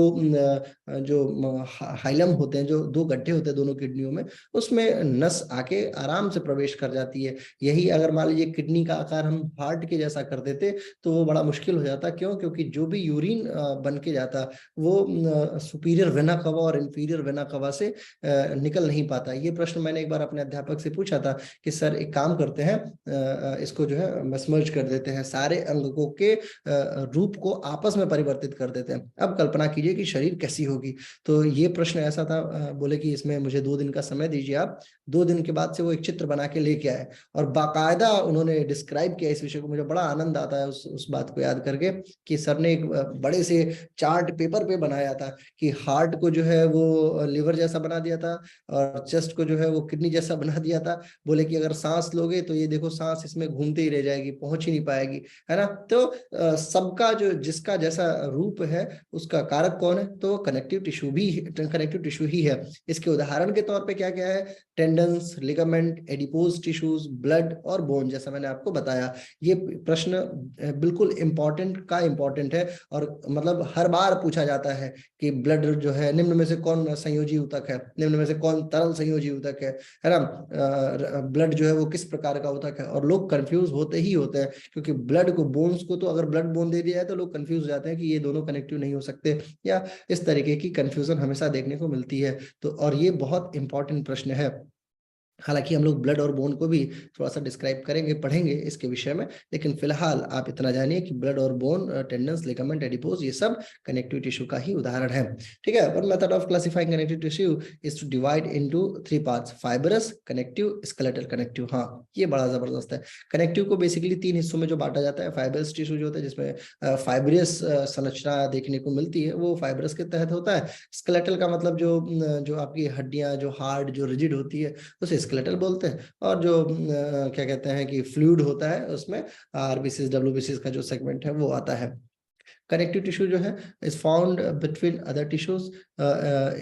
जो हाइलम होते हैं, जो दो गड्ढे होते हैं दोनों किडनियों में, उसमें नस आके आराम से प्रवेश कर जाती है। यही अगर मान लीजिए किडनी का आकार हम हार्ट के जैसा कर देते तो वो बड़ा मुश्किल हो जाता। क्यों? क्योंकि जो भी यूरिन बन के जाता वो सुपीरियर वेना कवा और इंफीरियर वेना कवा से निकल नहीं पाता। ये प्रश्न मैंने एक बार अपने अध्यापक से पूछा था कि सर एक काम करते हैं, इसको जो है मर्ज कर देते हैं, सारे अंगों के रूप को आपस में परिवर्तित कर देते हैं। अब कल्पना कीजिए कि शरीर कैसी होगी। तो ये प्रश्न ऐसा था, बोले कि इसमें मुझे 2 दिन का समय दीजिए आप। 2 दिन के बाद से वो एक चित्र बना के लेके आए और बाकायदा उन्होंने डिस्क्राइब किया इस विषय को। मुझे बड़ा आनंद आता है उस बात को याद करके कि सर ने एक बड़े से चार्ट पेपर पे बनाया था कि हार्ट को जो है वो लिवर जैसा बना दिया था और चेस्ट को जो है वो किडनी जैसा बना दिया था। बोले कि अगर सांस लोगे तो ये देखो सांस इसमें घूमते ही रह जाएगी, पहुंच ही नहीं पाएगी, है ना। तो सबका जो जिसका जैसा रूप है उसका कारक कौन है, तो कनेक्टिव टिश्यू ही है। इसके उदाहरण के तौर पे क्या क्या है, tendons, ligament, adipose tissues, blood और बोन, जैसा मैंने आपको बताया। ये प्रश्न बिल्कुल इंपॉर्टेंट है और मतलब हर बार पूछा जाता है कि ब्लड जो है निम्न में से कौन संयोजी ऊतक है, निम्न में से कौन तरल संयोजी ऊतक है ना। ब्लड जो है वो किस प्रकार का ऊतक है, और लोग कंफ्यूज होते ही होते हैं क्योंकि ब्लड को, बोन्स को, तो अगर ब्लड बोन दे दिया है तो लोग कंफ्यूज हो जाते हैं कि ये दोनों कनेक्टिव नहीं हो सकते, या इस तरीके की कंफ्यूजन हमेशा देखने को मिलती है। तो और ये बहुत इंपॉर्टेंट प्रश्न है। हालांकि हम लोग ब्लड और बोन को भी थोड़ा सा डिस्क्राइब करेंगे, पढ़ेंगे इसके विषय में, लेकिन फिलहाल आप इतना जानिए कि ब्लड और बोन, टेंडन्स, लिगामेंट, एडिपोज, ये सब कनेक्टिव टिश्यू का ही उदाहरण है। ठीक है। One method of classifying connective tissue is to divide into 3 parts, fibrous, connective, skeletal connective. हाँ, ये बड़ा जबरदस्त है। कनेक्टिव को बेसिकली 3 हिस्सों में जो बांटा जाता है। फाइबरस टिश्यू जो होता है जिसमें फाइब्रियस संरचना देखने को मिलती है, वो फाइबरस के तहत होता है। स्केलेटल का मतलब जो आपकी हड्डियां, जो हार्ड, जो रिजिड होती है, उसे स्केलेटल बोलते हैं। और जो क्या कहते हैं कि फ्लूइड होता है, उसमें आरबीसीज, डब्ल्यूबीसीज का जो सेगमेंट है वो आता है। कनेक्टिव टिश्यू जो है is found between other tissues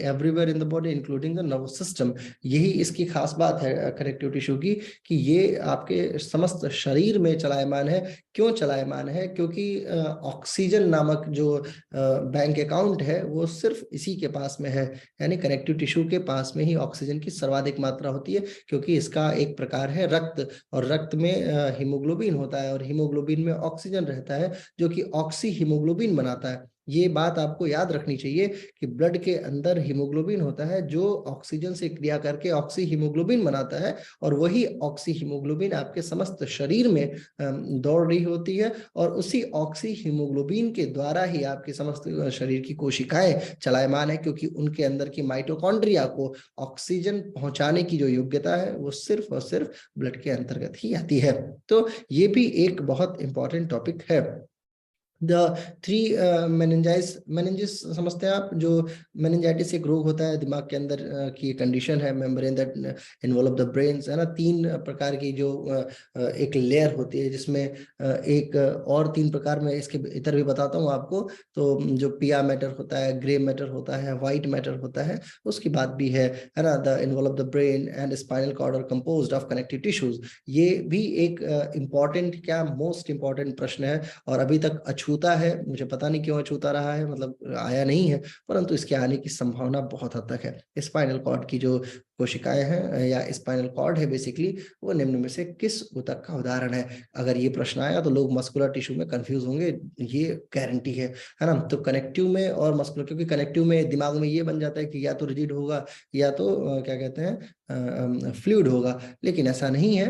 everywhere in the body including the nervous system. यही इसकी खास बात है कनेक्टिव टिश्यू की कि ये आपके समस्त शरीर में चलायमान है। क्यों चलायमान है? क्योंकि ऑक्सीजन नामक जो बैंक अकाउंट है वो सिर्फ इसी के पास में है, यानी कनेक्टिव टिश्यू के पास में ही ऑक्सीजन की सर्वाधिक मात्रा होती है। क्योंकि इसका एक प्रकार है रक्त, और रक्त में हीमोग्लोबिन होता है और हीमोग्लोबिन में ऑक्सीजन रहता है जो कि ऑक्सी हीमोग्लोबिन बनाता है। ये बात आपको याद रखनी चाहिए कि ब्लड के अंदर हीमोग्लोबिन होता है जो ऑक्सीजन से क्रिया करके ऑक्सी हीमोग्लोबिन बनाता है, और वही ऑक्सी हीमोग्लोबिन आपके समस्त शरीर में दौड़ रही होती है, और उसी ऑक्सी हीमोग्लोबिन के द्वारा ही आपके समस्त शरीर की कोशिकाएं चलायमान है। क्योंकि उनके अंदर की माइटोकॉन्ड्रिया को ऑक्सीजन पहुंचाने की जो योग्यता है वो सिर्फ और सिर्फ ब्लड के अंतर्गत ही आती है। तो ये भी एक बहुत इंपॉर्टेंट टॉपिक है। द 3 मेनिंजिस समझते हैं आप। जो मेनिंजाइटिस एक रोग होता है दिमाग के अंदर की कंडीशन है, membrane that involve the brains, है ना। 3 प्रकार की जो एक लेयर होती है, जिसमें एक और 3 प्रकार में इसके इतर भी बताता हूँ आपको। तो जो पिया मैटर होता है, ग्रे मैटर होता है, व्हाइट मैटर होता है, उसकी बात भी है ना। The involve the brain and spinal cord are composed of connective tissues. ये भी एक इम्पॉर्टेंट, क्या मोस्ट इम्पॉर्टेंट प्रश्न है, और अभी तक अछूता है। मुझे पता नहीं क्यों अछूता रहा है, मतलब आया नहीं है, परंतु इसके आने की संभावना बहुत हद तक है। स्पाइनल कॉर्ड की जो कोशिकाएं हैं या स्पाइनल कॉर्ड है बेसिकली, वो निम्न में से किस ऊतक का उदाहरण है? अगर ये प्रश्न आया तो लोग मस्कुलर टिश्यू में कंफ्यूज होंगे, ये गारंटी है ना। तो कनेक्टिव में और मस्कुलर, क्योंकि कनेक्टिव में दिमाग में ये बन जाता है कि या तो रिजिड होगा या तो क्या कहते हैं फ्लूइड होगा, लेकिन ऐसा नहीं है।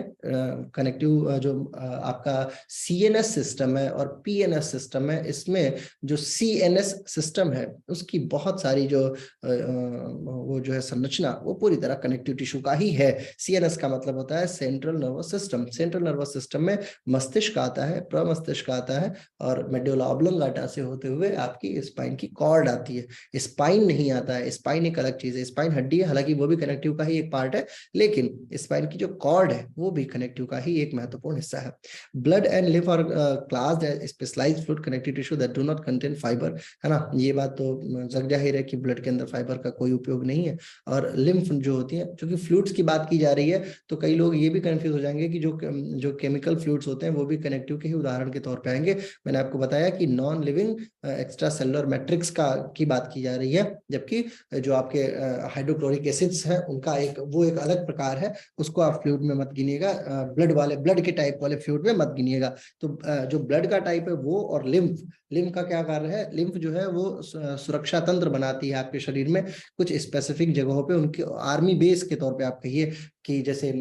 कनेक्टिव जो आपका सीएनएस सिस्टम है और पीएनएस सिस्टम है, इसमें जो सीएनएस सिस्टम है उसकी बहुत सारी जो वो जो है संरचना वो पूरी तरह कनेक्टिव टिश्यू का ही है। सीएनएस का मतलब होता है central nervous system. Central nervous system में मस्तिष्क आता है, प्रमस्तिष्क आता है, और मेडुला ऑब्लोंगाटा से होते हुए आपकी स्पाइन की कॉर्ड आती है। स्पाइन नहीं आता है, स्पाइन एक अलग चीज है। स्पाइन हड्डी है, हालांकि वो भी कनेक्टिव का ही एक पार्ट है, लेकिन स्पाइन की जो कॉर्ड है वो भी कनेक्टिव का ही एक महत्वपूर्ण हिस्सा है। Blood and lymph are classed as specialised fluid connective tissue that do not contain fibre, है ना। ये बात तो जग जाहिर है कि ब्लड के अंदर फाइबर का कोई उपयोग नहीं है। और लिम्फ जो होती है, क्योंकि फ्लूइड्स की बात की जा रही है, तो कई लोग ये भी कंफ्यूज हो जाएंगे कि जो केमिकल फ्लूइड्स होते हैं वो भी कनेक्टिव के ही उदाहरण के तौर पे आएंगे। मैंने आपको बताया कि non living extra cellular matrix की बात की जा रही है, जबकि जो आपके हाइड्रोक्लोरिक एसिड्स है उनका एक अलग प्रकार है, उसको आप फ्लूइड में मत गिनिएगा, ब्लड के टाइप वाले फ्लूइड में मत गिनिएगा। तो जो ब्लड का टाइप है वो, और लिम्फ का क्या कार्य है, लिम्फ जो है वो सुरक्षा तंत्र बनाती है आपके शरीर में कुछ स्पेसिफिक जगहों पे, उनकी आर्मी बेस के तौर पे आप कहिए कि जैसे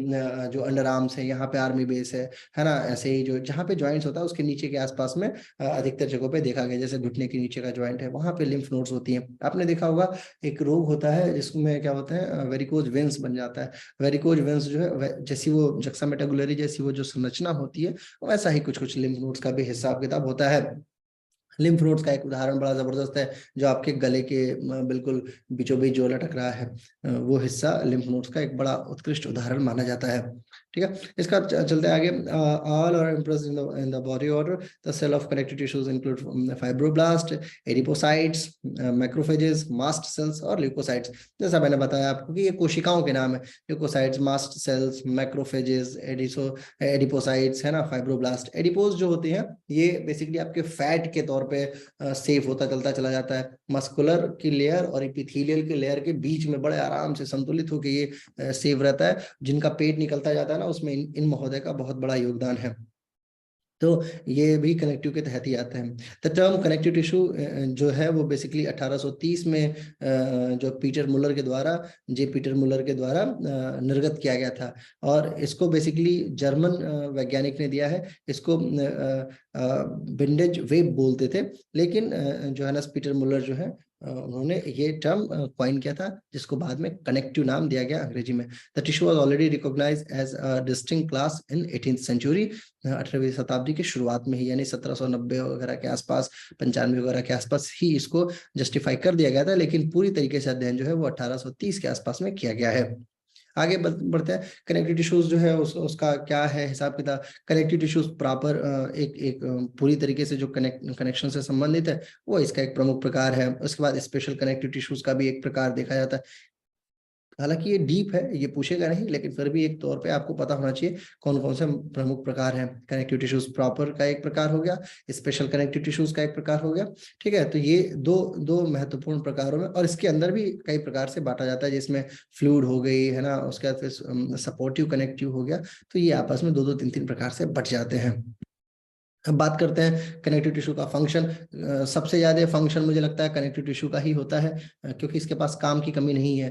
जो अंडर आर्म्स है यहाँ पे आर्मी बेस है ना। ऐसे ही जो जहाँ पे जॉइंट्स होता है उसके नीचे के आसपास में अधिकतर जगहों पे देखा गया, जैसे घुटने के नीचे का जॉइंट है वहां पे लिम्फ नोड्स होती हैं। आपने देखा होगा एक रोग होता है जिसमें क्या होता है, वेरिकोज वेन्स बन जाता है। वेरिकोज वेन्स जो है, जैसी वो जक्सामेटागुलरी जैसी वो जो संरचना होती है, वैसा ही कुछ कुछ लिम्फ नोड्स का भी हिसाब किताब होता है। लिम्फ नोड्स का एक उदाहरण बड़ा जबरदस्त है, जो आपके गले के बिल्कुल बीचों बीच जो लटक रहा है, वो हिस्सा लिम्फ नोड्स का एक बड़ा उत्कृष्ट उदाहरण माना जाता है। ठीक है, इसका चलते आगे। All are impressed in the body order. The cell of connective tissues include fibroblast, adipocytes, macrophages, mast cells और ल्यूकोसाइट्स। जैसा मैंने बताया आपको कि ये कोशिकाओं के नाम है, leukocytes, mast cells, macrophages, adipocytes, है ना, फाइब्रोब्लास्ट। एडिपोज जो होते हैं ये बेसिकली आपके फैट के तौर पे सेफ होता चलता चला जाता है। मस्कुलर की लेयर और एपिथेलियल की लेयर के बीच में बड़े आराम से संतुलित होकर ये सेफ रहता है। जिनका पेट निकलता जाता है ना, उसमें इन महोदय का बहुत बड़ा योगदान है। तो ये भी कनेक्टिव के तहत ही आता है। द टर्म कनेक्टिव टिश्यू जो है वो बेसिकली 1830 में जो पीटर मुलर के द्वारा निर्गत किया गया था, और इसको बेसिकली जर्मन वैज्ञानिक ने दिया है। इसको विंडेज वेब बोलते थे, लेकिन जोहानस पीटर मुलर जो है उन्होंने ये टर्म कॉइन किया था, जिसको बाद में कनेक्टिव नाम दिया गया अंग्रेजी में। The tissue was already recognised as a distinct class in 18th century. 18वीं शताब्दी की शुरुआत में ही, यानी 1790 वगैरह के आसपास, 95 वगैरह के आसपास ही इसको जस्टिफाई कर दिया गया था, लेकिन पूरी तरीके से अध्ययन जो है वो 1830 के आसपास में किया गया है। आगे बढ़ते हैं। कनेक्टिव टिश्यूज जो है उसका क्या है हिसाब किताब। कनेक्टिव टिश्यूज प्रॉपर एक पूरी तरीके से जो कनेक्शन से संबंधित है, वो इसका एक प्रमुख प्रकार है। उसके बाद स्पेशल कनेक्टिव टिश्यूज का भी एक प्रकार देखा जाता है। हालांकि ये डीप है, ये पूछेगा नहीं, लेकिन फिर भी एक तौर पे आपको पता होना चाहिए कौन कौन से प्रमुख प्रकार हैं। कनेक्टिव टिश्यूज प्रॉपर का एक प्रकार हो गया, स्पेशल कनेक्टिव टिश्यूज का एक प्रकार हो गया। ठीक है, तो ये दो महत्वपूर्ण प्रकारों में, और इसके अंदर भी कई प्रकार से बांटा जाता है, जिसमें फ्लूइड हो गई, है ना, उसके बाद फिर सपोर्टिव कनेक्टिव हो गया। तो ये आपस में दो तीन प्रकार से बट जाते हैं। अब बात करते हैं कनेक्टिव टिश्यू का फंक्शन। सबसे ज्यादा फंक्शन मुझे लगता है कनेक्टिव टिश्यू का ही होता है, क्योंकि इसके पास काम की कमी नहीं है।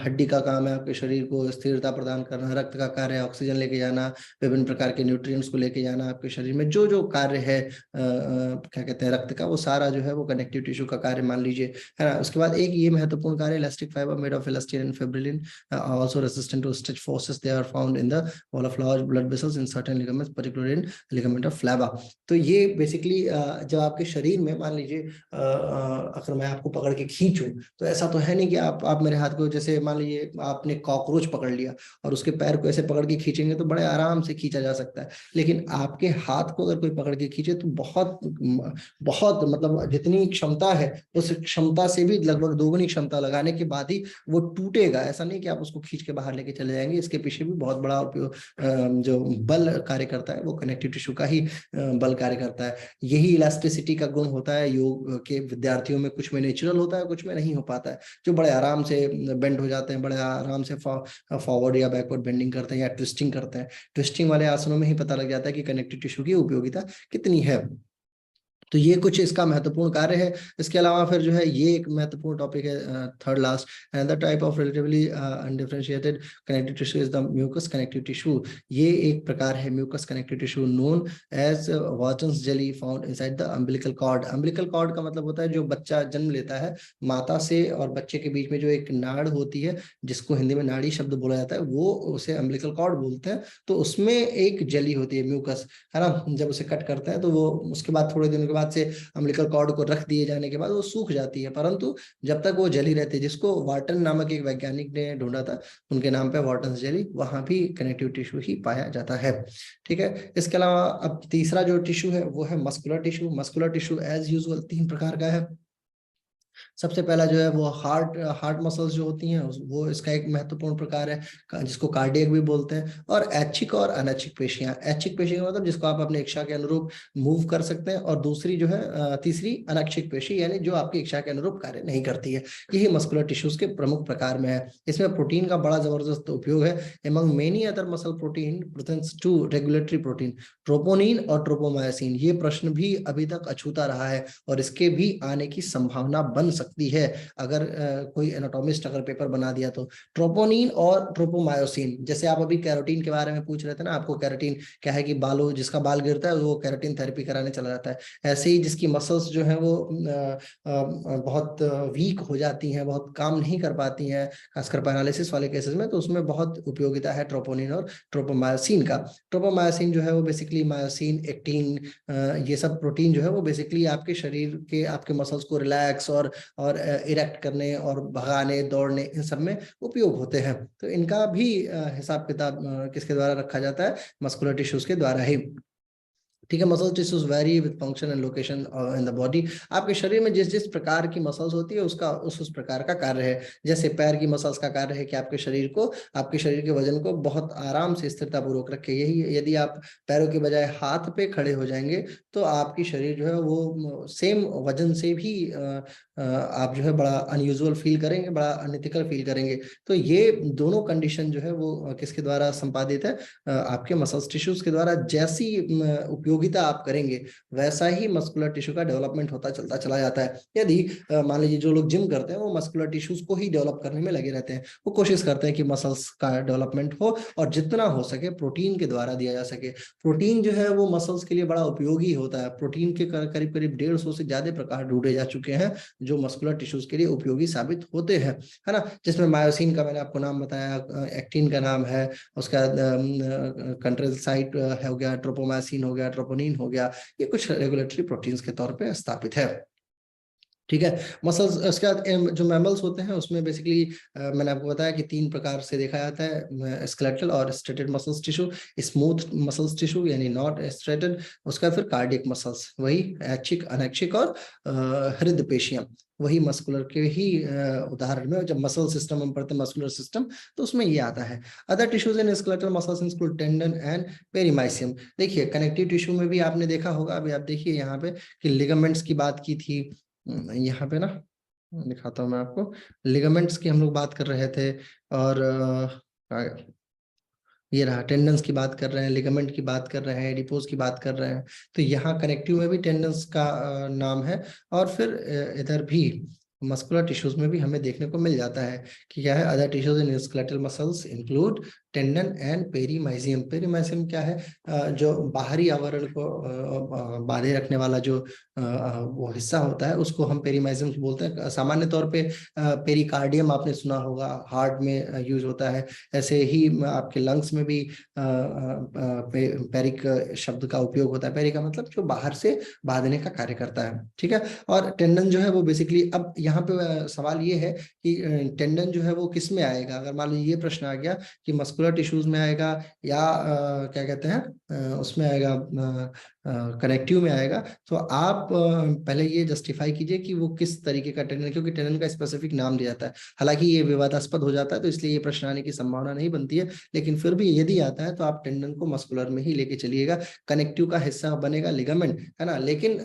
हड्डी का काम है आपके शरीर को स्थिरता प्रदान करना, रक्त का कार्य है ऑक्सीजन लेके जाना, विभिन्न प्रकार के न्यूट्रिएंट्स को लेके जाना। आपके शरीर में जो जो कार्य है क्या कहते हैं रक्त का, वो सारा जो है वो कनेक्टिव टिश्यू का कार्य मान लीजिए, है ना। उसके बाद एक ये महत्वपूर्ण कार्य, elastic fibre made of elastin and fibrillin also resistant to stitch forces, they are found in the wall of large blood vessels in certain ligaments, particularly in ligament of flava. तो ये बेसिकली जब आपके शरीर में, मान लीजिए अगर मैं आपको पकड़ के खींचूं, तो ऐसा तो है नहीं कि आप मेरे हाथ को, जैसे मान लीजिए आपने कॉकरोच पकड़ लिया और उसके पैर को ऐसे पकड़ के खींचेंगे तो बड़े आराम से खींचा जा सकता है। लेकिन आपके हाथ को अगर कोई पकड़ के खींचे तो बहुत बहुत मतलब जितनी क्षमता है उस क्षमता से भी लगभग दोगुनी क्षमता लगाने के बाद ही वो टूटेगा। ऐसा नहीं कि आप उसको खींच के बाहर लेके चले जाएंगे। इसके पीछे भी बहुत बड़ा उपयोग जो बल कार्य करता है वो कनेक्टिव टिश्यू का ही बल कार्य करता है। यही इलास्टिसिटी का गुण होता है योग के विद्यार्थियों में, कुछ में नेचुरल होता है, कुछ में नहीं हो पाता है। जो बड़े आराम से बेंड हो जाते हैं, बड़े आराम से फॉरवर्ड या बैकवर्ड बेंडिंग करते हैं या ट्विस्टिंग करते हैं। ट्विस्टिंग वाले आसनों में ही पता लग जाता है कि कनेक्टिव टिश्यू की उपयोगिता कितनी है। तो ये कुछ इसका महत्वपूर्ण कार्य है। इसके अलावा फिर जो है ये एक महत्वपूर्ण टॉपिक है, third last, another type of relatively undifferentiated connective tissue is the mucous connective tissue. ये एक प्रकार है mucous connective tissue known as Wharton's jelly found inside the umbilical cord. Umbilical cord का मतलब होता है जो बच्चा जन्म लेता है, माता से और बच्चे के बीच में जो एक नाड़ होती है, जिसको हिंदी में नाड़ी शब्द बोला जाता है, वो उसे अम्बिलिकल कॉर्ड बोलते हैं। तो उसमें एक जेली होती है म्यूकस, है ना। जब उसे कट करते हैं तो वो उसके बाद थोड़े दिनों के बाद से अम्बिलिकल कॉर्ड को रख दिए जाने के बाद वो सूख जाती है, परंतु जब तक वो जली रहती है, जिसको वाटन नामक एक वैज्ञानिक ने ढूंढा था, उनके नाम पे वाटन जेली, वहां भी कनेक्टिव टिश्यू ही पाया जाता है। ठीक है। इसके अलावा अब तीसरा जो टिश्यू है वो है muscular tissue. Muscular tissue as usual 3 प्रकार का है। सबसे पहला जो है वो हार्ट हार्ट मसल्स जो होती हैं, वो इसका एक महत्वपूर्ण प्रकार है, जिसको कार्डियक भी बोलते हैं। और ऐच्छिक और अनैच्छिक पेशियां। ऐच्छिक पेशी मतलब जिसको आप अपने इच्छा के अनुरूप मूव कर सकते हैं, और दूसरी जो है तीसरी अनैच्छिक पेशी, यानी जो आपकी इच्छा के अनुरूप कार्य नहीं करती है। यही मस्कुलर टिश्यूज के प्रमुख प्रकार में है। इसमें प्रोटीन का बड़ा जबरदस्त उपयोग है। Among many other muscle protein presents two regulatory protein, troponin और ट्रोपोमायोसिन। ये प्रश्न भी अभी तक अछूता रहा है, और इसके भी आने की संभावना बन सकती है अगर कोई एनाटॉमिस्ट अगर पेपर बना दिया तो। ट्रोपोनिन और ट्रोपोमायोसिन, जैसे आप अभी कैरोटीन के बारे में पूछ रहे थे ना, आपको कैरोटीन क्या है कि बालों, जिसका बाल गिरता है वो कैरोटीन थेरेपी कराने चला जाता है। ऐसे ही जिसकी मसल्स जो है वो बहुत वीक हो जाती हैं, बहुत काम नहीं कर पाती हैं, खासकर पैरालिसिस वाले केसेस में, तो उसमें बहुत उपयोगिता है ट्रोपोनिन और ट्रोपोमायोसिन का। ट्रोपोमायोसिन जो है वो बेसिकली मायोसिन, एक्टिन, ये सब प्रोटीन जो है वो बेसिकली आपके शरीर के, आपके मसल्स को रिलैक्स और इरेक्ट करने और भगाने, दौड़ने, इन सब में उपयोग होते हैं। तो इनका भी हिसाब किताब किसके द्वारा रखा जाता है? मस्कुलर टिश्यूज के द्वारा ही। ठीक है। Muscle tissues very with function and location in the body. आपके शरीर में जिस जिस प्रकार की मसल्स होती है उसका उस प्रकार का कार्य है। जैसे पैर की मसल्स का कार्य है कि आपके शरीर को, आपके शरीर के वजन को बहुत आराम से स्थिरता पूर्वक रखे। यही यदि आप पैरों के बजाय हाथ पे खड़े हो जाएंगे तो आपकी शरीर जो है वो सेम वजन से भी आप जो है बड़ा अनयूजुअल फील करेंगे, बड़ा अनइथिकल फील करेंगे। तो ये दोनों कंडीशन जो है वो किसके द्वारा संपादित है? आपके मसल्स टिश्यूज के द्वारा। जैसी उपयोगिता आप करेंगे वैसा ही मस्कुलर टिश्यू का डेवलपमेंट होता चलता चला जाता है। यदि मान लीजिए जो लोग जिम करते हैं वो मस्कुलर टिश्यूज को ही डेवलप करने में लगे रहते हैं, वो कोशिश करते हैं कि मसल्स का डेवलपमेंट हो और जितना हो सके प्रोटीन के द्वारा दिया जा सके। प्रोटीन जो है वो मसल्स के लिए बड़ा उपयोगी होता है। प्रोटीन के करीब करीब 150 से ज्यादा प्रकार ढूंढे जा चुके हैं जो मस्कुलर टिश्यूज के लिए उपयोगी साबित होते हैं, है ना। जिसमें मायोसिन का मैंने आपको नाम बताया, एक्टिन का नाम है, उसका कंट्रेसाइट हो गया, ट्रोपोमासिन हो गया, ट्रोपोनिन हो गया। ये कुछ रेगुलेटरी प्रोटीन्स के तौर पे स्थापित है। ठीक है। मसल्स, उसके बाद जो मैमल्स होते हैं उसमें बेसिकली मैंने आपको बताया कि 3 प्रकार से देखा जाता है, स्केलेटल और striated muscles tissue, smooth muscles tissue यानी नॉट स्ट्रेटेड, उसका फिर कार्डियक मसल्स, वही ऐच्छिक, अनैच्छिक और हृदय पेशियां, वही मस्कुलर के ही उदाहरण में। जब मसल सिस्टम हम पढ़ते हैं, मस्कुलर सिस्टम, तो उसमें ये आता है। Other tissues in skeletal muscles include tendon and perimysium. देखिए कनेक्टिव टिश्यू में भी आपने देखा होगा, अभी आप देखिए यहाँ पे कि लिगामेंट्स की बात की थी। यहाँ पे ना दिखाता हूँ मैं आपको, लिगामेंट्स की हम लोग बात कर रहे थे, और ये रहा टेंडन्स की बात कर रहे हैं, लिगामेंट की बात कर रहे हैं, एडिपोज की बात कर रहे हैं। तो यहाँ कनेक्टिव में भी टेंडन्स का नाम है। और फिर इधर भी मस्कुलर टिश्यूज में भी हमें देखने को मिल जाता है कि क्या है, other tissues in skeletal muscles include tendon and perimysium. Perimysium क्या है? जो बाहरी आवरण को बांधे रखने वाला जो वो हिस्सा होता है उसको हम पेरीमाइजियम बोलते हैं। सामान्य तौर पे पेरिकार्डियम आपने सुना होगा, हार्ट में यूज होता है। ऐसे ही आपके लंग्स में भी पेरिक शब्द का उपयोग होता है। पेरिक का मतलब जो बाहर से बांधने का कार्य करता है। ठीक है। और टेंडन जो है वो बेसिकली, अब यहाँ पे सवाल ये है कि टेंडन जो है वो किस में आएगा? अगर मान लीजिए ये प्रश्न आ गया कि मस्कुलर टिश्यूज में आएगा या क्या कहते हैं उसमें आएगा, कनेक्टिव में आएगा, तो आप पहले ये जस्टिफाई कीजिए कि वो किस तरीके का टेंडन, क्योंकि टेंडन का स्पेसिफिक नाम दिया जाता है। हालांकि ये विवादास्पद हो जाता है तो इसलिए ये प्रश्न आने की संभावना नहीं बनती है, लेकिन फिर भी यदि आता है तो आप टेंडन को मस्कुलर में ही लेके चलिएगा। कनेक्टिव का हिस्सा बनेगा लिगामेंट, है ना, लेकिन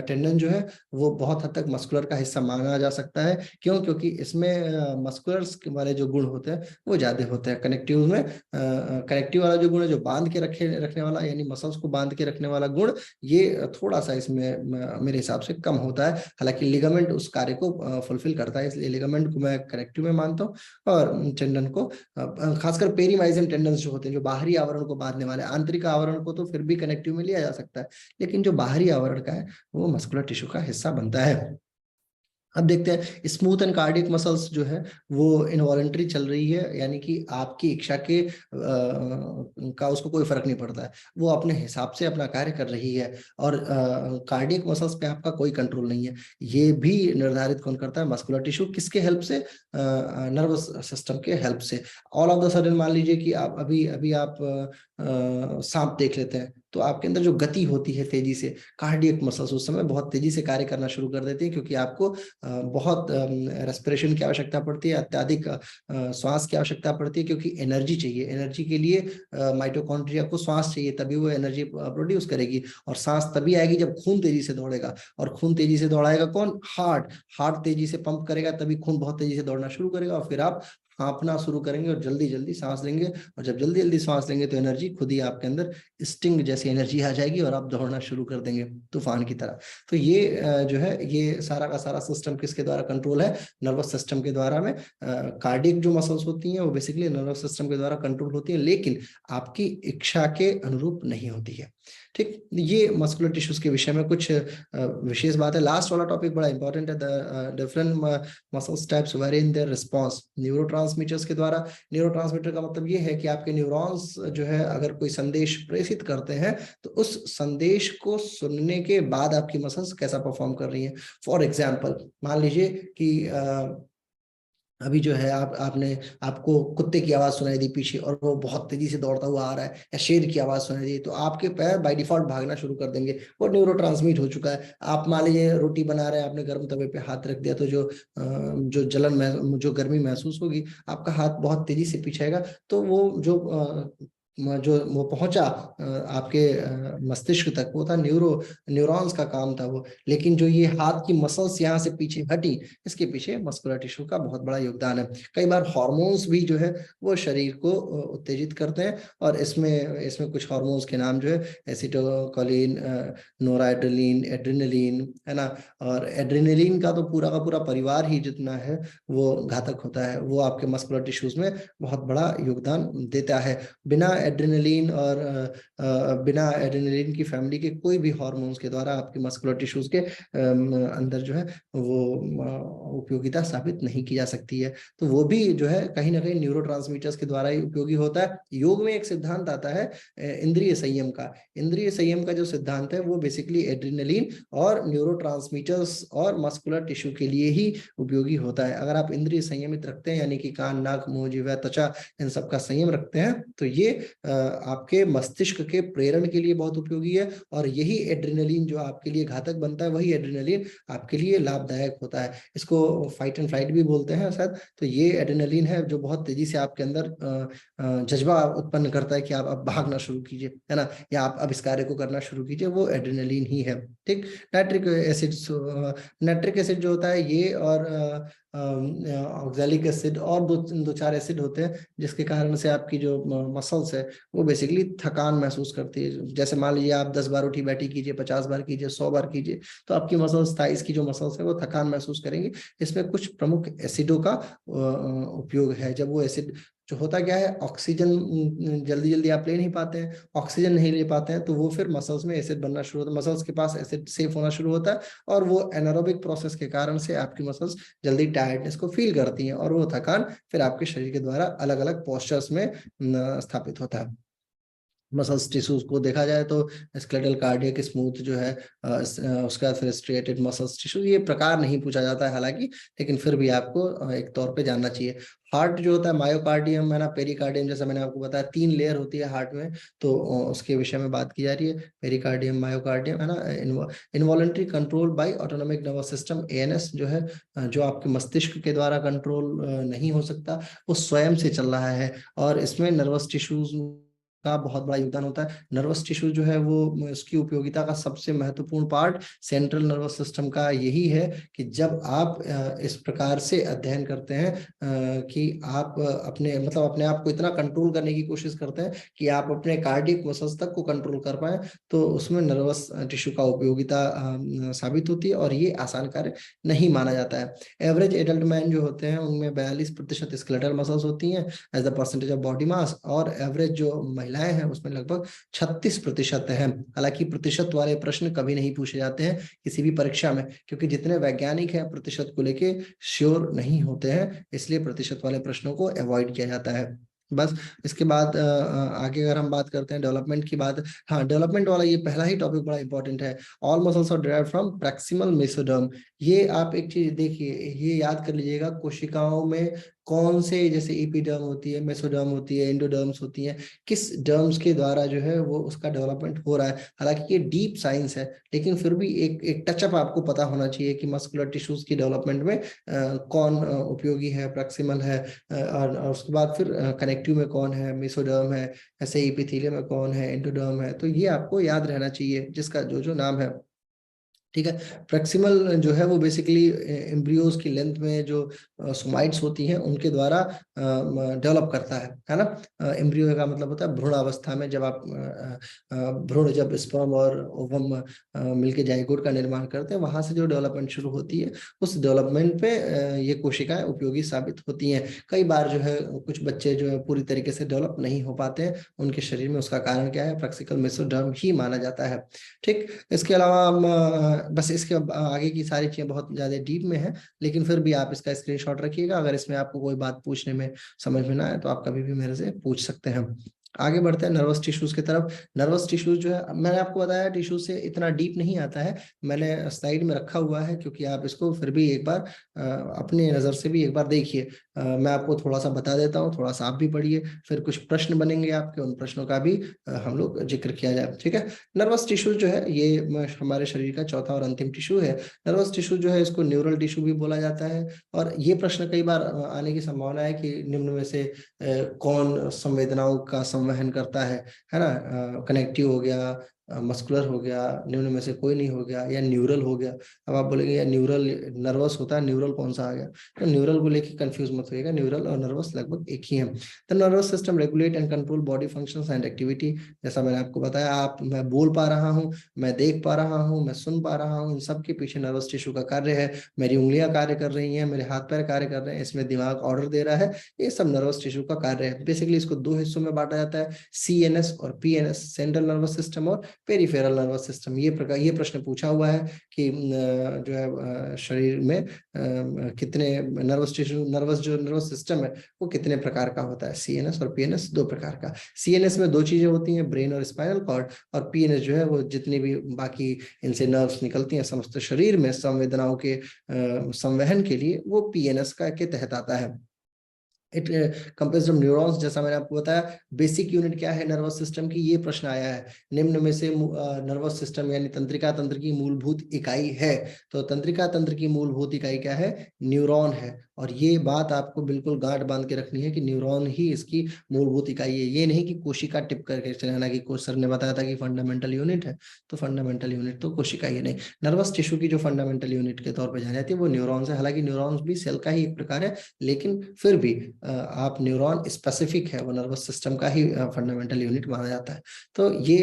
टेंडन जो है वो बहुत हद तक मस्कुलर का हिस्सा माना जा सकता है। क्यों? क्योंकि इसमें मस्कुलर्स वाले जो गुण होते हैं वो ज्यादा होते हैं। कनेक्टिव में कनेक्टिव वाला जो गुण है, जो बांध के रखने वाला, यानी मसल्स को बांध के रखने वाला वाला गुण, ये थोड़ा सा इसमें मेरे हिसाब से कम होता है। हालांकि लिगामेंट उस कार्य को फुलफिल करता है, इसलिए लिगामेंट को मैं कनेक्टिव में मानता हूँ। और टेंडन को खासकर पेरीमाइजियम टेंडन्स जो होते हैं, जो बाहरी आवरण को बांधने वाले, आंतरिक आवरण को तो फिर भी कनेक्टिव में लिया जा सकता है, लेकिन जो बाहरी आवरण का है वो मस्कुलर टिश्यू का हिस्सा बनता है। अब देखते हैं स्मूथ एंड कार्डियक मसल्स जो है वो इनवॉलेंट्री चल रही है, यानी कि आपकी इच्छा के का उसको कोई फर्क नहीं पड़ता है, वो अपने हिसाब से अपना कार्य कर रही है। और कार्डियक मसल्स पे आपका कोई कंट्रोल नहीं है। ये भी निर्धारित कौन करता है? Muscular tissue. किसके हेल्प से? नर्वस सिस्टम के हेल्प से। ऑल ऑफ द सडन मान लीजिए कि आप अभी अभी आप सांप देख लेते हैं, तो आपके अंदर जो गति होती है तेजी से, कार्डियक मसल्स उस समय बहुत तेजी से कार्य करना शुरू कर देते हैं, क्योंकि आपको बहुत रेस्पिरेशन की आवश्यकता पड़ती है, अत्यधिक श्वास की आवश्यकता पड़ती है, क्योंकि एनर्जी चाहिए। एनर्जी के लिए माइटोकॉन्ड्रिया को श्वास चाहिए, तभी वो एनर्जी प्रोड्यूस करेगी। और सांस तभी आएगी जब खून तेजी से दौड़ेगा, और खून तेजी से दौड़ाएगा कौन? हार्ट। हार्ट तेजी से पंप करेगा, तभी खून बहुत तेजी से दौड़ना शुरू करेगा, और फिर आप हाँफना शुरू करेंगे और जल्दी जल्दी सांस लेंगे। और जब जल्दी जल्दी सांस लेंगे तो एनर्जी खुद ही आपके अंदर स्टिंग जैसी एनर्जी आ जाएगी, और आप दौड़ना शुरू कर देंगे तूफान की तरह। तो ये जो है, ये सारा का सारा सिस्टम किसके द्वारा कंट्रोल है? नर्वस सिस्टम के द्वारा में। कार्डियक जो मसल्स होती हैं वो बेसिकली नर्वस सिस्टम के द्वारा कंट्रोल होती है, लेकिन आपकी इच्छा के अनुरूप नहीं होती है। ठीक, ये मस्कुलर टिश्यूज के विषय में कुछ विशेष बात है। लास्ट वाला टॉपिक बड़ा इंपॉर्टेंट है। The different muscles types very in their response neurotransmitters के द्वारा। न्यूरोट्रांसमीटर का मतलब ये है कि आपके न्यूरॉन्स जो है अगर कोई संदेश प्रेषित करते हैं, तो उस संदेश को सुनने के बाद आपकी मसल्स कैसा परफॉर्म कर रही हैं। फॉर एग्जाम्पल, मान लीजिए कि अभी जो है आपको कुत्ते की आवाज सुनाई दी पीछे, और वो बहुत तेजी से दौड़ता हुआ आ रहा है, या शेर की आवाज सुनाई दी, तो आपके पैर बाय डिफॉल्ट भागना शुरू कर देंगे। वो न्यूरो ट्रांसमिट हो चुका है। आप मान लीजिए रोटी बना रहे हैं, आपने गर्म तवे पे हाथ रख दिया, तो जो गर्मी महसूस होगी, आपका हाथ बहुत तेजी से पीछे आएगा, तो जो वो पहुंचा आपके मस्तिष्क तक, वो था न्यूरॉन्स का काम था वो। लेकिन जो ये हाथ की मसल्स यहाँ से पीछे हटी, इसके पीछे मस्कुलर टिश्यू का बहुत बड़ा योगदान है। कई बार हार्मोन्स भी जो है वो शरीर को उत्तेजित करते हैं, और इसमें कुछ हार्मोन्स के नाम जो है एसिटाइलकोलिन, नोराड्रेनालिन, एड्रेनलिन, है ना। और एड्रेनलिन का तो पूरा परिवार ही जितना है वो घातक होता है, वो आपके मस्कुलर टिश्यूज में बहुत बड़ा योगदान देता है। बिना एड्रेनलिन की फैमिली के कोई भी हार्मोन्स के द्वारा आपके मस्कुलर टिश्यूज के अंदर जो है वो उपयोगिता साबित नहीं की जा सकती है। तो वो भी जो है कहीं ना कहीं न्यूरोट्रांसमीटर्स के द्वारा ही उपयोगी होता है। योग में एक सिद्धांत आता है इंद्रिय संयम का। इंद्रिय संयम का जो सिद्धांत है वो बेसिकली एड्रेनलिन और न्यूरोट्रांसमीटर्स और मस्कुलर टिश्यू के लिए ही उपयोगी होता है। अगर आप इंद्रिय संयमित रखते हैं, यानी कि कान, नाक, मुंह, जिह्वा, त्वचा, इन सब का संयम रखते हैं, तो ये आपके मस्तिष्क के प्रेरण के लिए बहुत उपयोगी है। और यही एड्रेनलिन जो आपके लिए घातक बनता है, वही एड्रेनलिन आपके लिए लाभदायक होता है। इसको फाइट एंड फ्लाइट भी बोलते हैं शायद। तो ये एड्रेनलिन है जो बहुत तेजी से आपके अंदर जज्बा उत्पन्न करता है कि आप अब भागना शुरू कीजिए, है ना, या आप अब इस कार्य को करना शुरू कीजिए, वो एड्रेनलिन ही है। ठीक, नाइट्रिक एसिड जो होता है ये, और ऑक्सैलिक एसिड, और दो चार एसिड होते हैं, जिसके कारण से आपकी जो मसल्स है वो बेसिकली थकान महसूस करती है। जैसे मान लीजिए आप 10 बार उठी बैठी कीजिए, 50 बार कीजिए, 100 बार कीजिए, तो आपकी मसल्स, थाइस की जो मसल्स है वो थकान महसूस करेंगी। इसमें कुछ प्रमुख एसिडों का उपयोग है। जब वो एसिड जो होता क्या है, ऑक्सीजन जल्दी जल्दी आप ले नहीं पाते हैं, ऑक्सीजन नहीं ले पाते हैं, तो वो फिर मसल्स में एसिड बनना शुरू होता है, मसल्स के पास एसिड सेफ होना शुरू होता है, और वो एनारोबिक प्रोसेस के कारण से आपकी मसल्स जल्दी टायर्डनेस को फील करती हैं, और वो थकान फिर आपके शरीर के द्वारा अलग अलग पोस्चर्स में स्थापित होता है। मसल्स टिश्यूज को देखा जाए तो स्केलेटल, कार्डियक, स्मूथ जो है, उसका फिर स्ट्रेटेड मसल्स टिश्यू, ये प्रकार नहीं पूछा जाता है हालांकि, लेकिन फिर भी आपको एक तौर पे जानना चाहिए। हार्ट जो होता है, मायोकार्डियम है ना, पेरिकार्डियम, जैसा मैंने आपको बताया 3 लेयर होती है हार्ट में, तो उसके विषय में बात की जा रही है। पेरिकार्डियम, मायोकार्डियम, है ना। Involuntary control by autonomic nervous system, ANS जो है, जो आपके मस्तिष्क के द्वारा कंट्रोल नहीं हो सकता, वो स्वयं से चल रहा है, और इसमें नर्वस टिश्यूज का बहुत बड़ा योगदान होता है। नर्वस टिश्यू जो है वो इसकी उपयोगिता का सबसे महत्वपूर्ण पार्ट सेंट्रल नर्वस सिस्टम का यही है कि जब आप इस प्रकार से अध्ययन करते हैं कि आप अपने आप को इतना कंट्रोल करने की कोशिश करते हैं कि आप अपने कार्डियक मसल्स तक को कंट्रोल कर पाए, तो उसमें नर्वस टिश्यू का उपयोगिता साबित होती है और ये आसान कार्य नहीं माना जाता है। एवरेज एडल्ट मैन जो होते हैं उनमें 42% स्केलेटल मसल्स होती हैं as the percentage of body mass, और एवरेज जो महिलाएं हैं उसमें लगभग 36% है। हालांकि प्रतिशत वाले प्रश्न कभी नहीं पूछे जाते हैं किसी भी परीक्षा में, क्योंकि जितने वैज्ञानिक हैं प्रतिशत को लेके श्योर नहीं होते हैं, इसलिए प्रतिशत वाले प्रश्नों को अवॉइड किया जाता है। बस इसके बाद आगे अगर हम बात करते हैं डेवलपमेंट की बात, हाँ डेवलपमेंट वाला ये पहला ही टॉपिक बड़ा इंपॉर्टेंट है। All muscles are derived from proximal mesoderm. ये आप एक चीज देखिए, ये याद कर लीजिएगा, कोशिकाओं में कौन से, जैसे एपिडर्म होती है, मेसोडर्म होती है, एंडोडर्म्स होती है, किस डर्म्स के द्वारा जो है वो उसका डेवलपमेंट हो रहा है। हालांकि ये डीप साइंस है, लेकिन फिर भी एक टचअप आपको पता होना चाहिए कि मस्कुलर टिश्यूज की डेवलपमेंट में कौन उपयोगी है, प्रैक्सिमल है, और उसके बाद फिर कनेक्टिव में कौन है, मेसोडर्म है, ऐसे एपिथेलियम में कौन है, एंडोडर्म है। तो ये आपको याद रहना चाहिए जिसका जो जो नाम है, ठीक है। प्रैक्सिमल जो है वो बेसिकली एम्ब्रियोज की लेंथ में जो सोमाइट्स होती हैं उनके द्वारा डेवलप करता है ना। एम्ब्रियो का मतलब होता है भ्रूण अवस्था में, जब आप भ्रूण, जब स्पर्म और ओवम मिलके जाइगोट का निर्माण करते हैं, वहां से जो डेवलपमेंट शुरू होती है, उस डेवलपमेंट पे ये कोशिकाएं उपयोगी साबित होती हैं। कई बार जो है कुछ बच्चे जो है पूरी तरीके से डेवलप नहीं हो पाते हैं उनके शरीर में, उसका कारण क्या है, प्रैक्सिकल मेसोडर्म ही माना जाता है। ठीक, इसके अलावा हम बस इसके आगे की सारी चीजें बहुत ज्यादा डीप में है, लेकिन फिर भी आप इसका स्क्रीनशॉट रखिएगा। अगर इसमें आपको कोई बात पूछने में समझ में ना आए तो आप कभी भी मेरे से पूछ सकते हैं। आगे बढ़ते हैं नर्वस टिश्यूज की तरफ। नर्वस टिश्यूज जो है, मैंने आपको बताया टिश्यू से इतना डीप नहीं आता है, मैंने स्लाइड में रखा हुआ है, क्योंकि आप इसको फिर भी एक बार अपने नजर से भी एक बार देखिए। मैं आपको थोड़ा सा बता देता हूँ, थोड़ा सा आप भी पढ़िए, फिर कुछ प्रश्न बनेंगे आपके, उन प्रश्नों का भी हम लोग जिक्र किया जाए, ठीक है। नर्वस टिश्यू जो है ये हमारे शरीर का चौथा और अंतिम टिश्यू है। नर्वस टिश्यू जो है इसको न्यूरल टिश्यू भी बोला जाता है। और ये प्रश्न कई बार आने की संभावना है कि निम्न में से कौन संवेदनाओं का संवहन करता है ना। कनेक्टिव हो गया, मस्कुलर हो गया, निम्न में से कोई नहीं हो गया, या न्यूरल हो गया। अब आप बोलेंगे यार न्यूरल नर्वस होता है, न्यूरल कौन सा आ गया, तो न्यूरल को लेके कंफ्यूज मत होइएगा, न्यूरल और नर्वस लगभग एक ही है। The nervous system regulate and control body functions and activity. जैसा मैंने आपको बताया, आप, मैं बोल पा रहा हूँ, मैं देख पा रहा हूँ, मैं सुन पा रहा हूँ, इन सब के पीछे नर्वस टिश्यू का कार्य है। मेरी उंगलियां कार्य कर रही हैं, मेरे हाथ पैर कार्य कर रहे हैं, इसमें दिमाग ऑर्डर दे रहा है, ये सब नर्वस टिश्यू का कार्य है। बेसिकली इसको दो हिस्सों में बांटा जाता है, सीएनएस और पीएनएस, सेंट्रल नर्वस सिस्टम और पेरिफेरल नर्वस सिस्टम। ये प्रश्न पूछा हुआ है कि जो है शरीर में कितने नर्वस टिश्यू, नर्वस सिस्टम है वो कितने प्रकार का होता है। सीएनएस और पीएनएस दो प्रकार का। सीएनएस में दो चीजें होती हैं, ब्रेन और स्पाइनल कॉर्ड, और पीएनएस जो है वो जितनी भी बाकी इनसे नर्व्स निकलती हैं समस्त शरीर में संवेदनाओं के संवहन के लिए, वो पीएनएस का के तहत आता है। इट कंप्रेस्ड ऑफ न्यूरॉन्स, जैसा मैंने आपको बताया। बेसिक यूनिट क्या है नर्वस सिस्टम की, ये प्रश्न आया है। निम्न में से नर्वस सिस्टम यानी तंत्रिका तंत्र की मूलभूत इकाई है, तो तंत्रिका तंत्र की मूलभूत इकाई क्या है, न्यूरॉन है। और ये बात आपको बिल्कुल गांठ बांध के रखनी है कि न्यूरॉन ही इसकी मूलभूत इकाई है। ये नहीं कि कोशिका टिप करके चलाना, कि सर ने बताया था कि फंडामेंटल यूनिट है, तो फंडामेंटल यूनिट तो कोशिका ही नहीं। नर्वस टिश्यू की जो फंडामेंटल यूनिट के तौर पर जानी जाती है वो न्यूरॉन्स है। हालांकि न्यूरॉन्स भी सेल का ही एक प्रकार है, लेकिन फिर भी आप न्यूरॉन स्पेसिफिक है, वो नर्वस सिस्टम का ही फंडामेंटल यूनिट माना जाता है। तो ये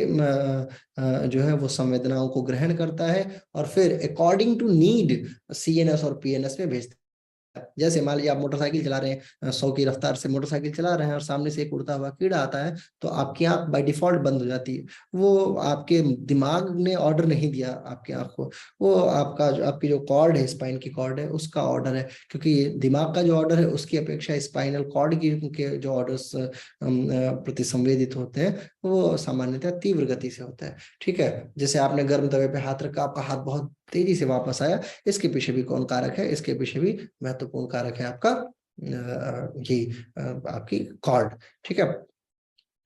जो है वो संवेदनाओं को ग्रहण करता है और फिर अकॉर्डिंग टू नीड सीएनएस और पीएनएस में भेजता है। जैसे मान लीजिए आप मोटरसाइकिल चला रहे हैं, 100 की रफ्तार से मोटरसाइकिल चला रहे हैं, और सामने से एक उड़ता हुआ कीड़ा आता है, तो आपकी आंख बाय डिफॉल्ट बंद हो जाती है। वो आपके दिमाग ने ऑर्डर नहीं दिया आपकी आंख को, वो आपकी जो कॉर्ड है, स्पाइन की कॉर्ड है, उसका ऑर्डर है। क्योंकि दिमाग का जो ऑर्डर है उसकी अपेक्षा स्पाइनल कॉर्ड के जो ऑर्डर्स प्रति संवेदित होते हैं वो सामान्यतः तीव्र गति से होता है। ठीक है, जैसे आपने गर्म तवे पे हाथ रखा, आपका हाथ बहुत तेजी से वापस आया, इसके पीछे भी कौन कारक है, इसके पीछे भी महत्वपूर्ण कारक है आपका ये आपकी कॉर्ड। ठीक है,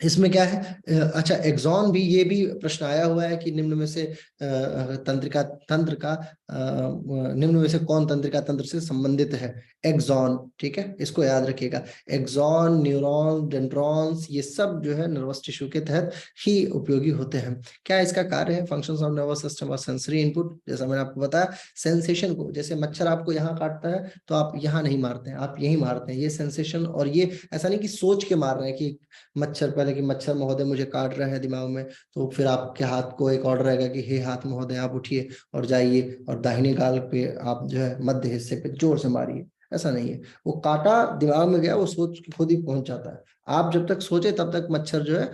इसमें क्या है, अच्छा एक्सॉन भी, ये भी प्रश्न आया हुआ है कि निम्न में से तंत्रिका तंत्र का निम्न में से कौन तंत्रिका तंत्र से संबंधित है। एक्सॉन, ठीक है, इसको याद रखिएगा। एक्सॉन, न्यूरॉन, डेंड्रॉन्स, ये सब जो है नर्वस टिश्यू के तहत ही उपयोगी होते हैं। क्या इसका कार्य है? फंक्शंस ऑफ नर्वस सिस्टम और सेंसरी इनपुट, जैसा मैंने आपको बताया। सेंसेशन को, जैसे मच्छर आपको यहाँ काटता है तो आप यहाँ नहीं मारते हैं, आप यही मारते हैं। ये सेंसेशन, और ये ऐसा नहीं कि सोच के मार रहे हैं कि मच्छर, पहले कि मच्छर महोदय मुझे काट रहा है दिमाग में, तो फिर आपके हाथ को एक ऑर्डर रहेगा कि हे हाथ महोदय आप उठिए और जाइए और दाहिने गाल पे आप जो है मध्य हिस्से पे जोर से मारिए। ऐसा नहीं है, वो काटा दिमाग में गया, वो सोच के खुद ही पहुंच जाता है। आप जब तक सोचे तब तक मच्छर जो है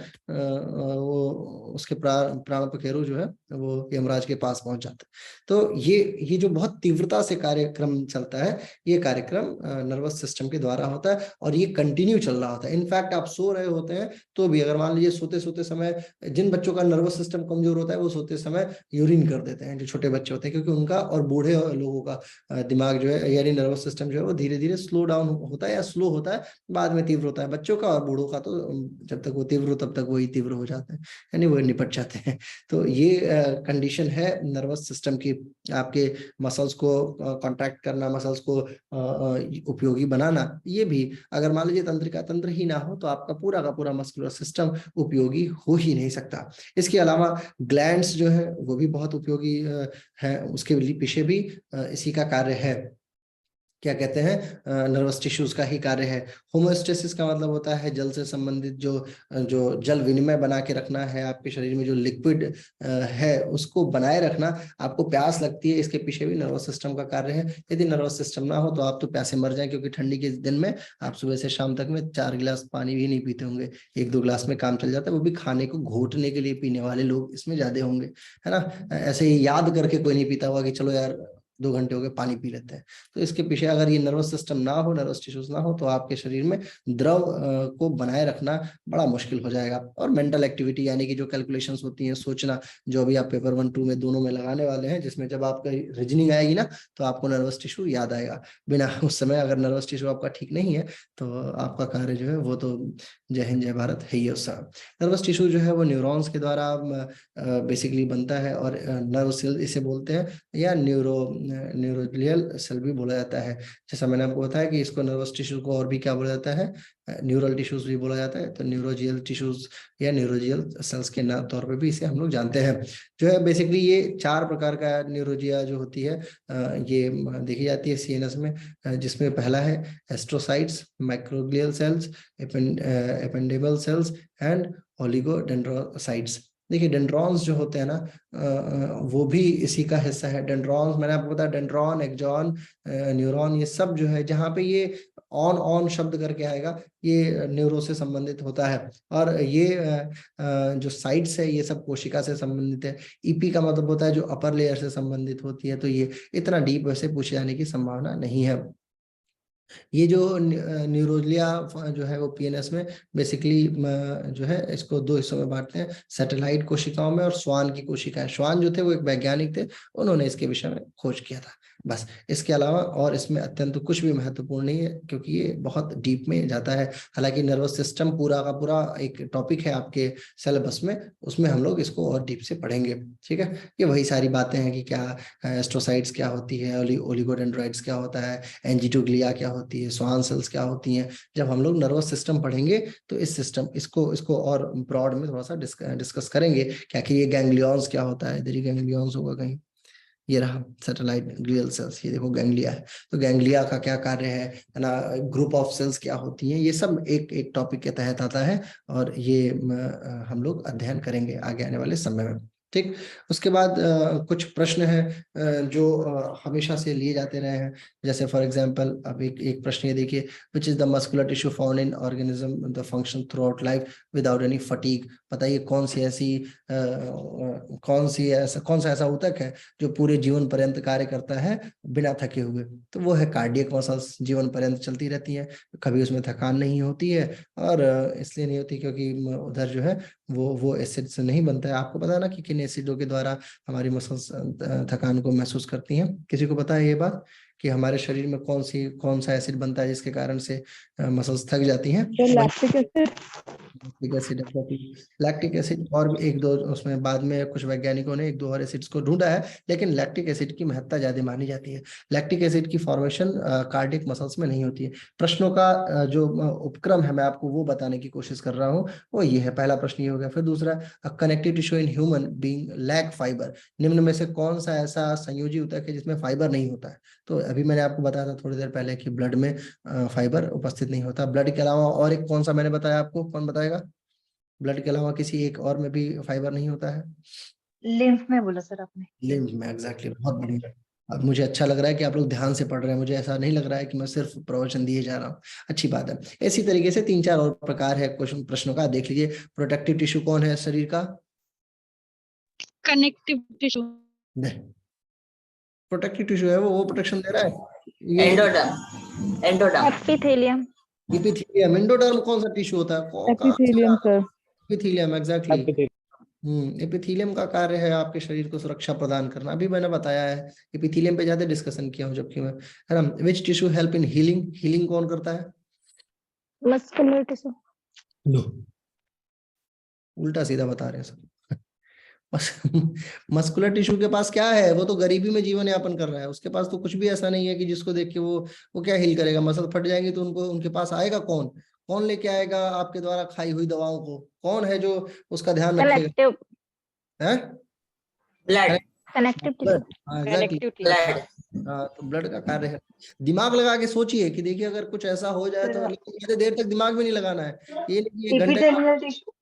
वो उसके प्राण पखेरु जो है वो यमराज के पास पहुंच जाते हैं। तो ये जो बहुत तीव्रता से कार्यक्रम चलता है, ये कार्यक्रम नर्वस सिस्टम के द्वारा होता है और ये कंटिन्यू चल रहा होता है। इनफैक्ट आप सो रहे होते हैं तो भी, अगर मान लीजिए सोते सोते समय, जिन बच्चों का नर्वस सिस्टम कमजोर होता है वो सोते समय यूरिन कर देते हैं, जो छोटे बच्चे होते हैं, क्योंकि उनका और बूढ़े लोगों का दिमाग जो है, यानी नर्वस सिस्टम जो है वो धीरे धीरे स्लो डाउन होता है या स्लो होता है, बाद में तीव्र होता है। बच्चों का और बूढ़ों का तो जब तक वो तीव्र हो तब तक वही तीव्र हो जाते हैं, यानी वो निपट जाते हैं। तो ये कंडीशन है नर्वस सिस्टम की। आपके मसल्स को कॉन्ट्रैक्ट करना, मसल्स को उपयोगी बनाना, ये भी अगर मान लीजिए तंत्रिका तंत्र ही ना हो तो आपका पूरा का पूरा मस्कुलर सिस्टम उपयोगी हो ही नहीं सकता। इसके अलावा ग्लैंड्स जो है वो भी बहुत उपयोगी है, उसके पीछे भी इसी का कार्य है। क्या कहते हैं, नर्वस टिश्यूज का ही कार्य है। होमोस्टेसिस का मतलब होता है जल से संबंधित जो जो जल विनिमय बना के रखना है, आपके शरीर में जो लिक्विड है उसको बनाए रखना। आपको प्यास लगती है, इसके पीछे भी नर्वस सिस्टम का कार्य है। यदि नर्वस सिस्टम ना हो तो आप तो प्यासे मर जाएं, क्योंकि ठंडी के दिन में आप सुबह से शाम तक में 4 गिलास पानी भी नहीं पीते होंगे, 1-2 गिलास में काम चल जाता है, वो भी खाने को घोटने के लिए पीने वाले लोग इसमें ज्यादा होंगे, है ना। ऐसे ही याद करके कोई नहीं पीता होगा कि चलो यार 2 घंटे हो गए पानी पी लेते हैं। तो इसके पीछे अगर ये नर्वस सिस्टम ना हो, नर्वस टिश्यूज ना हो, तो आपके शरीर में द्रव को बनाए रखना बड़ा मुश्किल हो जाएगा। और मेंटल एक्टिविटी, यानी कि जो कैलकुलेशंस होती हैं, सोचना, जो अभी आप पेपर 1-2 में दोनों में लगाने वाले हैं, जिसमें जब आपका रीजनिंग आएगी ना तो आपको नर्वस टिश्यू याद आएगा। बिना उस समय अगर नर्वस टिश्यू आपका ठीक नहीं है तो आपका कार्य जो है वो तो जय हिंद जय भारत है ही उस समय। नर्वस टिश्यू जो है वो न्यूरॉन्स के द्वारा बेसिकली बनता है, और नर्व सेल इसे बोलते हैं, या न्यूरोग्लियल सेल भी बोला जाता है। जैसा मैंने आपको बताया कि इसको नर्वस टिश्यू को और भी क्या बोला जाता है, न्यूरल टिश्यूज भी बोला जाता है। तो न्यूरोजियल टिश्यूज या न्यूरोजियल सेल्स के नाम तौर पे भी इसे हम लोग जानते हैं। जो है बेसिकली ये 4 प्रकार का न्यूरोजिया जो होती है ये देखी जाती है सीएनएस में, जिसमें पहला है astrocytes, microglial cells, ependymal cells and oligodendrocytes. देखिए डेंड्रॉन्स जो होते हैं ना, वो भी इसी का हिस्सा है। डेंड्रॉन्स मैंने आपको बताया, डेंड्रॉन, एक्सॉन, न्यूरॉन, ये सब जो है जहाँ पे ये ऑन ऑन शब्द करके आएगा, ये न्यूरो से संबंधित होता है। और ये जो साइट्स है ये सब कोशिका से संबंधित है। ईपी का मतलब होता है जो अपर लेयर से संबंधित होती है। तो ये इतना डीप वैसे पूछे जाने की संभावना नहीं है। ये जो न्यूरोलिया जो है वो पीएनएस में बेसिकली जो है इसको 2 हिस्सों में बांटते हैं, सैटेलाइट कोशिकाओं में और श्वान की कोशिकाएं। श्वान जो थे वो एक वैज्ञानिक थे, उन्होंने इसके विषय में खोज किया था, बस। इसके अलावा और इसमें अत्यंत कुछ भी महत्वपूर्ण नहीं है, क्योंकि ये बहुत डीप में जाता है। हालांकि नर्वस सिस्टम पूरा का पूरा एक टॉपिक है आपके सिलेबस में, उसमें हम लोग इसको और डीप से पढ़ेंगे, ठीक है। ये वही सारी बातें हैं कि क्या एस्ट्रोसाइट्स क्या होती है, ओलिगोडेंड्राइट्स क्या होता है, एंजिटोग्लिया क्या होती है, स्वान सेल्स क्या होती हैं। जब हम लोग नर्वस सिस्टम पढ़ेंगे तो इस सिस्टम इसको इसको और ब्रॉड में थोड़ा सा डिस्कस करेंगे। क्या कि ये गैंग्लियॉन्स क्या होता है, इधर ही गैंग्लियॉन्स होगा कहीं, ये रहा सैटेलाइट ग्लियल सेल्स, ये देखो गैंग्लिया है। तो गैंग्लिया का क्या कार्य है ना, ग्रुप ऑफ सेल्स क्या होती हैं, ये सब एक एक टॉपिक के तहत आता है, और ये हम लोग अध्ययन करेंगे आगे आने वाले समय में, ठीक। उसके बाद कुछ प्रश्न हैं जो हमेशा से लिए जाते रहे हैं। जैसे फॉर एग्जांपल अब एक प्रश्न ये देखिए, which is the muscular tissue found in organism the function through out life without any fatigue. बताइए कौन सा ऐसा ऊतक है जो पूरे जीवन पर्यंत कार्य करता है बिना थके हुए। तो वो है कार्डियक मसल्स, जीवन पर्यंत चलती रहती हैं, कभी उसमें थकान नहीं होती है। और इसलिए नहीं होती क्योंकि उधर जो है वो एसिड से नहीं बनता है। आपको पता है ना कि किन एसिडों के द्वारा हमारी मसल्स थकान को महसूस करती हैं, किसी को पता है ये बात कि हमारे शरीर में कौन सा एसिड बनता है जिसके कारण से मसल्स थक जाती हैं। Lactic acid. Lactic acid, lactic acid और भी एक दो उसमें बाद में कुछ वैज्ञानिकों ने एक दो और एसिड्स को ढूंढा है, लेकिन लैक्टिक एसिड की महत्ता ज्यादा मानी जाती है। लैक्टिक एसिड की फॉर्मेशन कार्डियक मसल्स में नहीं होती है। प्रश्नों का जो उपक्रम है मैं आपको वो बताने की कोशिश कर रहा हूँ, वो ये है। पहला प्रश्न ये हो गया। फिर दूसरा, connective tissue in human being lack fibre, निम्न में से कौन सा ऐसा संयोजी ऊतक है जिसमें फाइबर नहीं होता है? तो अभी मैंने आपको बताया था थोड़ी देर पहले कि ब्लड में फाइबर उपस्थित नहीं होता। ब्लड के अलावा और एक कौन सा मैंने बताया आपको, कौन बताएगा? ब्लड के अलावा किसी एक और में भी फाइबर नहीं होता है? लिम्फ में बोला सर आपने। लिम्फ में, एग्जैक्टली, बहुत बढ़िया। अब मुझे अच्छा लग रहा है कि आप लोग ध्यान से पढ़ रहे हैं, मुझे ऐसा नहीं लग रहा है कि मैं सिर्फ प्रवचन दिए जा रहा हूँ। अच्छी बात है। इसी तरीके से 3-4 और प्रकार है क्वेश्चन प्रश्नों का, देख लीजिए। प्रोटेक्टिव टिश्यू कौन है शरीर का? Connective tissue. प्रोटेक्टिव टिश्यू है वो प्रोटेक्शन दे रहा है। ये endoderm, endoderm, epithelium. Epithelium. Endoderm कौन सा टिश्यू होता है? Epithelium sir. Epithelium, exactly. Epithelium का कार्य है आपके शरीर को सुरक्षा प्रदान करना, अभी मैंने बताया है। एपिथेलियम पे ज्यादा डिस्कशन किया हूं, जबकि मैं, है ना। Which tissue help in healing, healing कौन करता है? Muscular tissue. लो, उल्टा सीधा बता रहे हैं सब। मस्कुलर टिश्यू के पास क्या है? वो तो गरीबी में जीवन यापन कर रहा है, उसके पास तो कुछ भी ऐसा नहीं है कि जिसको देख के वो क्या हील करेगा। मसल फट जाएंगे तो उनको उनके पास आएगा कौन? कौन लेके आएगा आपके द्वारा खाई हुई दवाओं को? कौन है जो उसका ध्यान रखेगा? कलेक्टिव। है ब्लड, कनेक्टिव टिश्यू। ब्लड, हाँ एग्जैक्टली। ब्लड, हाँ, तो ब्लड का कार्य है। दिमाग लगा के सोचिए कि देखिए अगर कुछ ऐसा हो जाए तो, लेकिन ज्यादा देर तक दिमाग में नहीं लगाना है। ये नहीं कि 1 घंटे एपिथेलियल टिश्यू।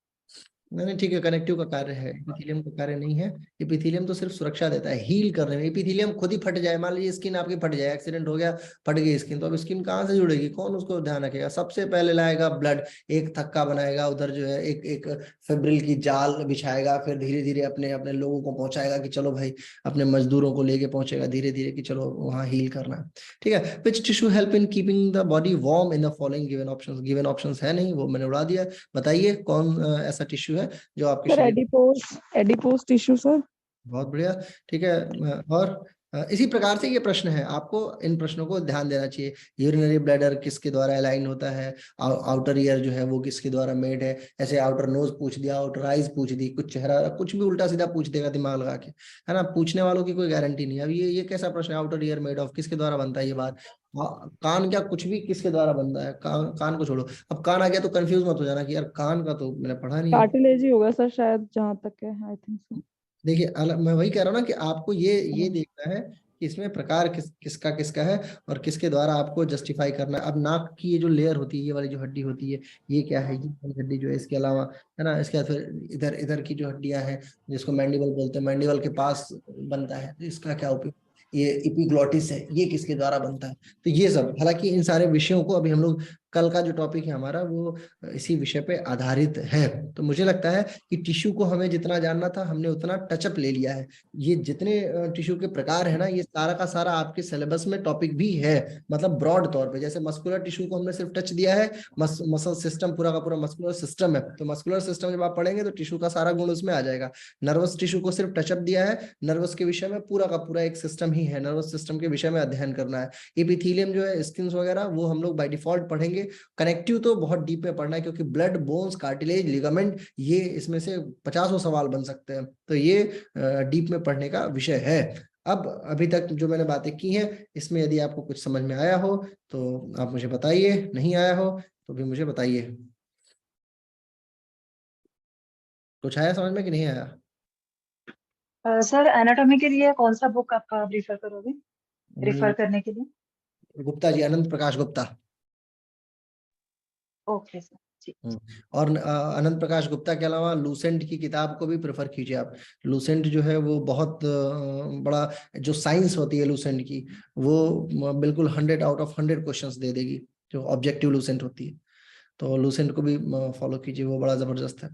नहीं नहीं, ठीक है, कनेक्टिव का कार्य है, एपिथेलियम का कार्य नहीं है। एपिथेलियम तो सिर्फ सुरक्षा देता है, हील करने में। एपिथेलियम खुद ही फट जाए, मान लीजिए स्किन आपकी फट जाए, एक्सीडेंट हो गया, फट गई स्किन, तो अब स्किन कहाँ से जुड़ेगी? कौन उसको ध्यान रखेगा? सबसे पहले लाएगा ब्लड, एक थक्का बनाएगा, उधर जो है एक एक फेब्रिल की जाल बिछाएगा, फिर धीरे धीरे अपने अपने लोगों को पहुंचाएगा कि चलो भाई, अपने मजदूरों को लेके पहुंचेगा धीरे धीरे कि चलो वहाँ हील करना है। ठीक है। Which tissue help in keeping the body warm in the following given options? Given options है नहीं, वो मैंने उड़ा दिया। बताइए कौन ऐसा टिश्यू है जो आपके सर शरीर? Adipose tissue sir. बहुत बढ़िया। ठीक है। और इसी प्रकार से ये प्रश्न है, आपको इन प्रश्नों को ध्यान देना चाहिए। यूरिनरी ब्लैडर किसके द्वारा अलाइन होता है? आउटर ईयर जो है वो किसके द्वारा मेड है? ऐसे आउटर नोज पूछ दिया, आउटर आइज पूछ दी, कुछ चेहरा कुछ भी उल्टा सीधा पूछ देगा दिमाग लगा के, है ना। पूछने वालों की कोई गारंटी नहीं है। अब ये कैसा प्रश्न है? आउटर ईयर मेड ऑफ, किसके द्वारा बनता है ये बात? कान क्या, कुछ भी किसके द्वारा बनता है? कान को छोड़ो, अब कान आ गया तो कंफ्यूज मत हो जाना कि यार कान का तो मैंने पढ़ा नहीं है। कार्टिलेज ही होगा सर शायद, जहाँ तक है आई थिंक सो। देखिए मैं वही कह रहा हूँ ना कि आपको ये देखना है कि इसमें प्रकार किसका किसका है और किसके द्वारा आपको जस्टिफाई करना है। अब नाक की ये जो लेयर होती है, ये वाली जो हड्डी होती है, ये क्या है? ये वाली हड्डी जो है, इसके अलावा, है ना, इसके बाद फिर इधर इधर की जो हड्डियां हैं जिसको मैंडिबल बोलते हैं, मैंडिबल के पास बनता है, तो इसका क्या उपयोग? ये इपिग्लॉटिस है, ये किसके द्वारा बनता है? तो ये सब, हालांकि इन सारे विषयों को अभी हम लोग, कल का जो टॉपिक है हमारा वो इसी विषय पे आधारित है। तो मुझे लगता है कि टिश्यू को हमें जितना जानना था हमने उतना टचअप ले लिया है। ये जितने टिश्यू के प्रकार है ना, ये सारा का सारा आपके सिलेबस में टॉपिक भी है, मतलब ब्रॉड तौर पे। जैसे मस्कुलर टिश्यू को हमने सिर्फ टच दिया है, मसल सिस्टम पूरा का पूरा मस्कुलर सिस्टम है, तो मस्कुलर सिस्टम जब आप पढ़ेंगे तो टिश्यू का सारा गुण उसमें आ जाएगा। नर्वस टिश्यू को सिर्फ टचअप दिया है, नर्वस के विषय में पूरा का पूरा एक सिस्टम ही है, नर्वस सिस्टम के विषय में अध्ययन करना है। एपिथेलियम जो है, स्किन वगैरह, वो हम लोग बाय डिफॉल्ट पढ़ेंगे। कनेक्टिव तो बहुत डीप में पढ़ना है, क्योंकि ब्लड, बोन्स, कार्टिलेज, लिगामेंट, ये इसमें से 50 सवाल बन सकते हैं, तो ये डीप में पढ़ने का विषय है। अब अभी तक जो मैंने बातें की हैं, इसमें यदि आपको कुछ समझ में आया हो तो आप मुझे बताइए, नहीं आया हो तो भी मुझे बताइए। कुछ आया समझ में कि नहीं आया? सर एनाटॉमी के लिए कौन सा बुक आप प्रीफर करोगे रेफर करने के लिए? गुप्ता जी, अनंत प्रकाश गुप्ता। ओके सर जी। और अनंत प्रकाश गुप्ता के अलावा लूसेंट की किताब को भी प्रेफर कीजिए आप। लूसेंट जो है वो बहुत बड़ा, जो साइंस होती है लूसेंट की, वो बिल्कुल 100 आउट ऑफ 100 क्वेश्चंस दे देगी, जो ऑब्जेक्टिव लूसेंट होती है। तो लूसेंट को भी फॉलो कीजिए, वो बड़ा जबरदस्त है।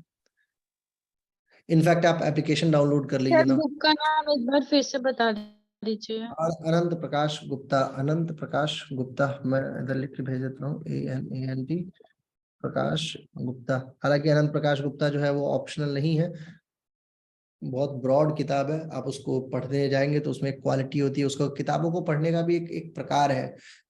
इनफैक्ट आप एप्लीकेशन डाउनलोड कर लीजिए सर ना। बुक का नाम एक बार फिर से बता दीजिए। और अनंत प्रकाश गुप्ता, अनंत प्रकाश गुप्ता, मैं इधर लिख के भेज देता हूँ, ANANT प्रकाश गुप्ता। हालांकि अनंत प्रकाश गुप्ता जो है वो ऑप्शनल नहीं है, बहुत ब्रॉड किताब है, आप उसको पढ़ते जाएंगे तो उसमें क्वालिटी होती है। उसको किताबों को पढ़ने का भी एक प्रकार है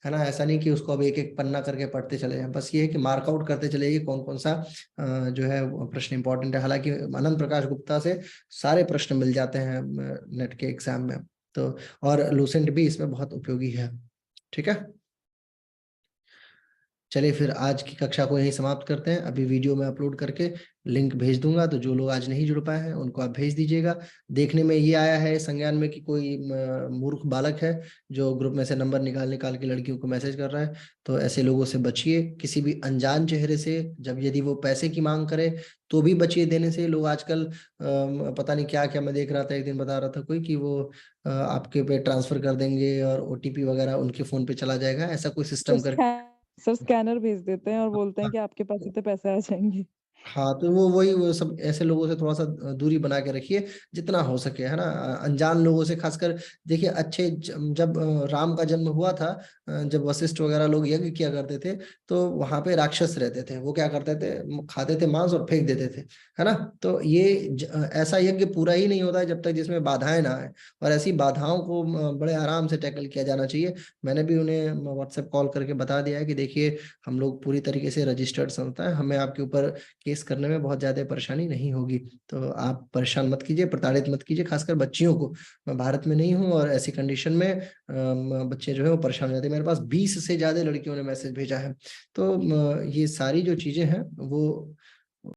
ना। ऐसा नहीं कि उसको अब एक एक पन्ना करके पढ़ते चले जाएं, बस ये है कि मार्कआउट करते चले जाइए कौन कौन सा जो है प्रश्न इंपॉर्टेंट है। हालांकि अनंत प्रकाश गुप्ता से सारे प्रश्न मिल जाते हैं नेट के एग्जाम में, तो और लूसेंट भी इसमें बहुत उपयोगी है। ठीक है, चलिए फिर आज की कक्षा को यहीं समाप्त करते हैं। अभी वीडियो में अपलोड करके लिंक भेज दूंगा, तो जो लोग आज नहीं जुड़ पाए हैं उनको आप भेज दीजिएगा। देखने में ये आया है संज्ञान में कि कोई मूर्ख बालक है जो ग्रुप में से नंबर निकाल निकाल के लड़कियों को मैसेज कर रहा है, तो ऐसे लोगों से बचिए। किसी भी अनजान चेहरे से जब यदि वो पैसे की मांग करे तो भी बचिए देने से। लोग आजकल पता नहीं क्या क्या, मैं देख रहा था एक दिन बता रहा था कोई कि वो आपके पे ट्रांसफर कर देंगे और ओटीपी वगैरह उनके फोन पे चला जाएगा, ऐसा कोई सिस्टम कर। सर स्कैनर भेज देते हैं और बोलते हैं कि आपके पास इतने पैसे आ जाएंगे। हाँ, तो वो सब ऐसे लोगों से थोड़ा सा दूरी बना के रखिए जितना हो सके, है ना। अनजान लोगों से खासकर देखिए। अच्छे जब राम का जन्म हुआ था, जब वशिष्ठ वगैरह लोग यज्ञ किया करते थे, तो वहां पे राक्षस रहते थे। वो क्या करते थे, खाते थे मांस और फेंक देते थे, है ना। तो ये ऐसा यज्ञ पूरा ही नहीं होता है जब तक जिसमें बाधाएं ना आए, और ऐसी बाधाओं को बड़े आराम से टैकल किया जाना चाहिए। मैंने भी उन्हें व्हाट्सएप कॉल करके बता दिया है कि देखिए हम लोग पूरी तरीके से रजिस्टर्ड संस्था है, हमें आपके ऊपर केस करने में बहुत ज्यादा परेशानी नहीं होगी, तो आप परेशान मत कीजिए, प्रताड़ित मत कीजिए, खासकर बच्चियों को। मैं भारत में नहीं हूँ और ऐसी कंडीशन में बच्चे जो है वो परेशान हो जाते हैं। मेरे पास 20 से ज्यादा लड़कियों ने मैसेज भेजा है। तो ये सारी जो चीजें हैं वो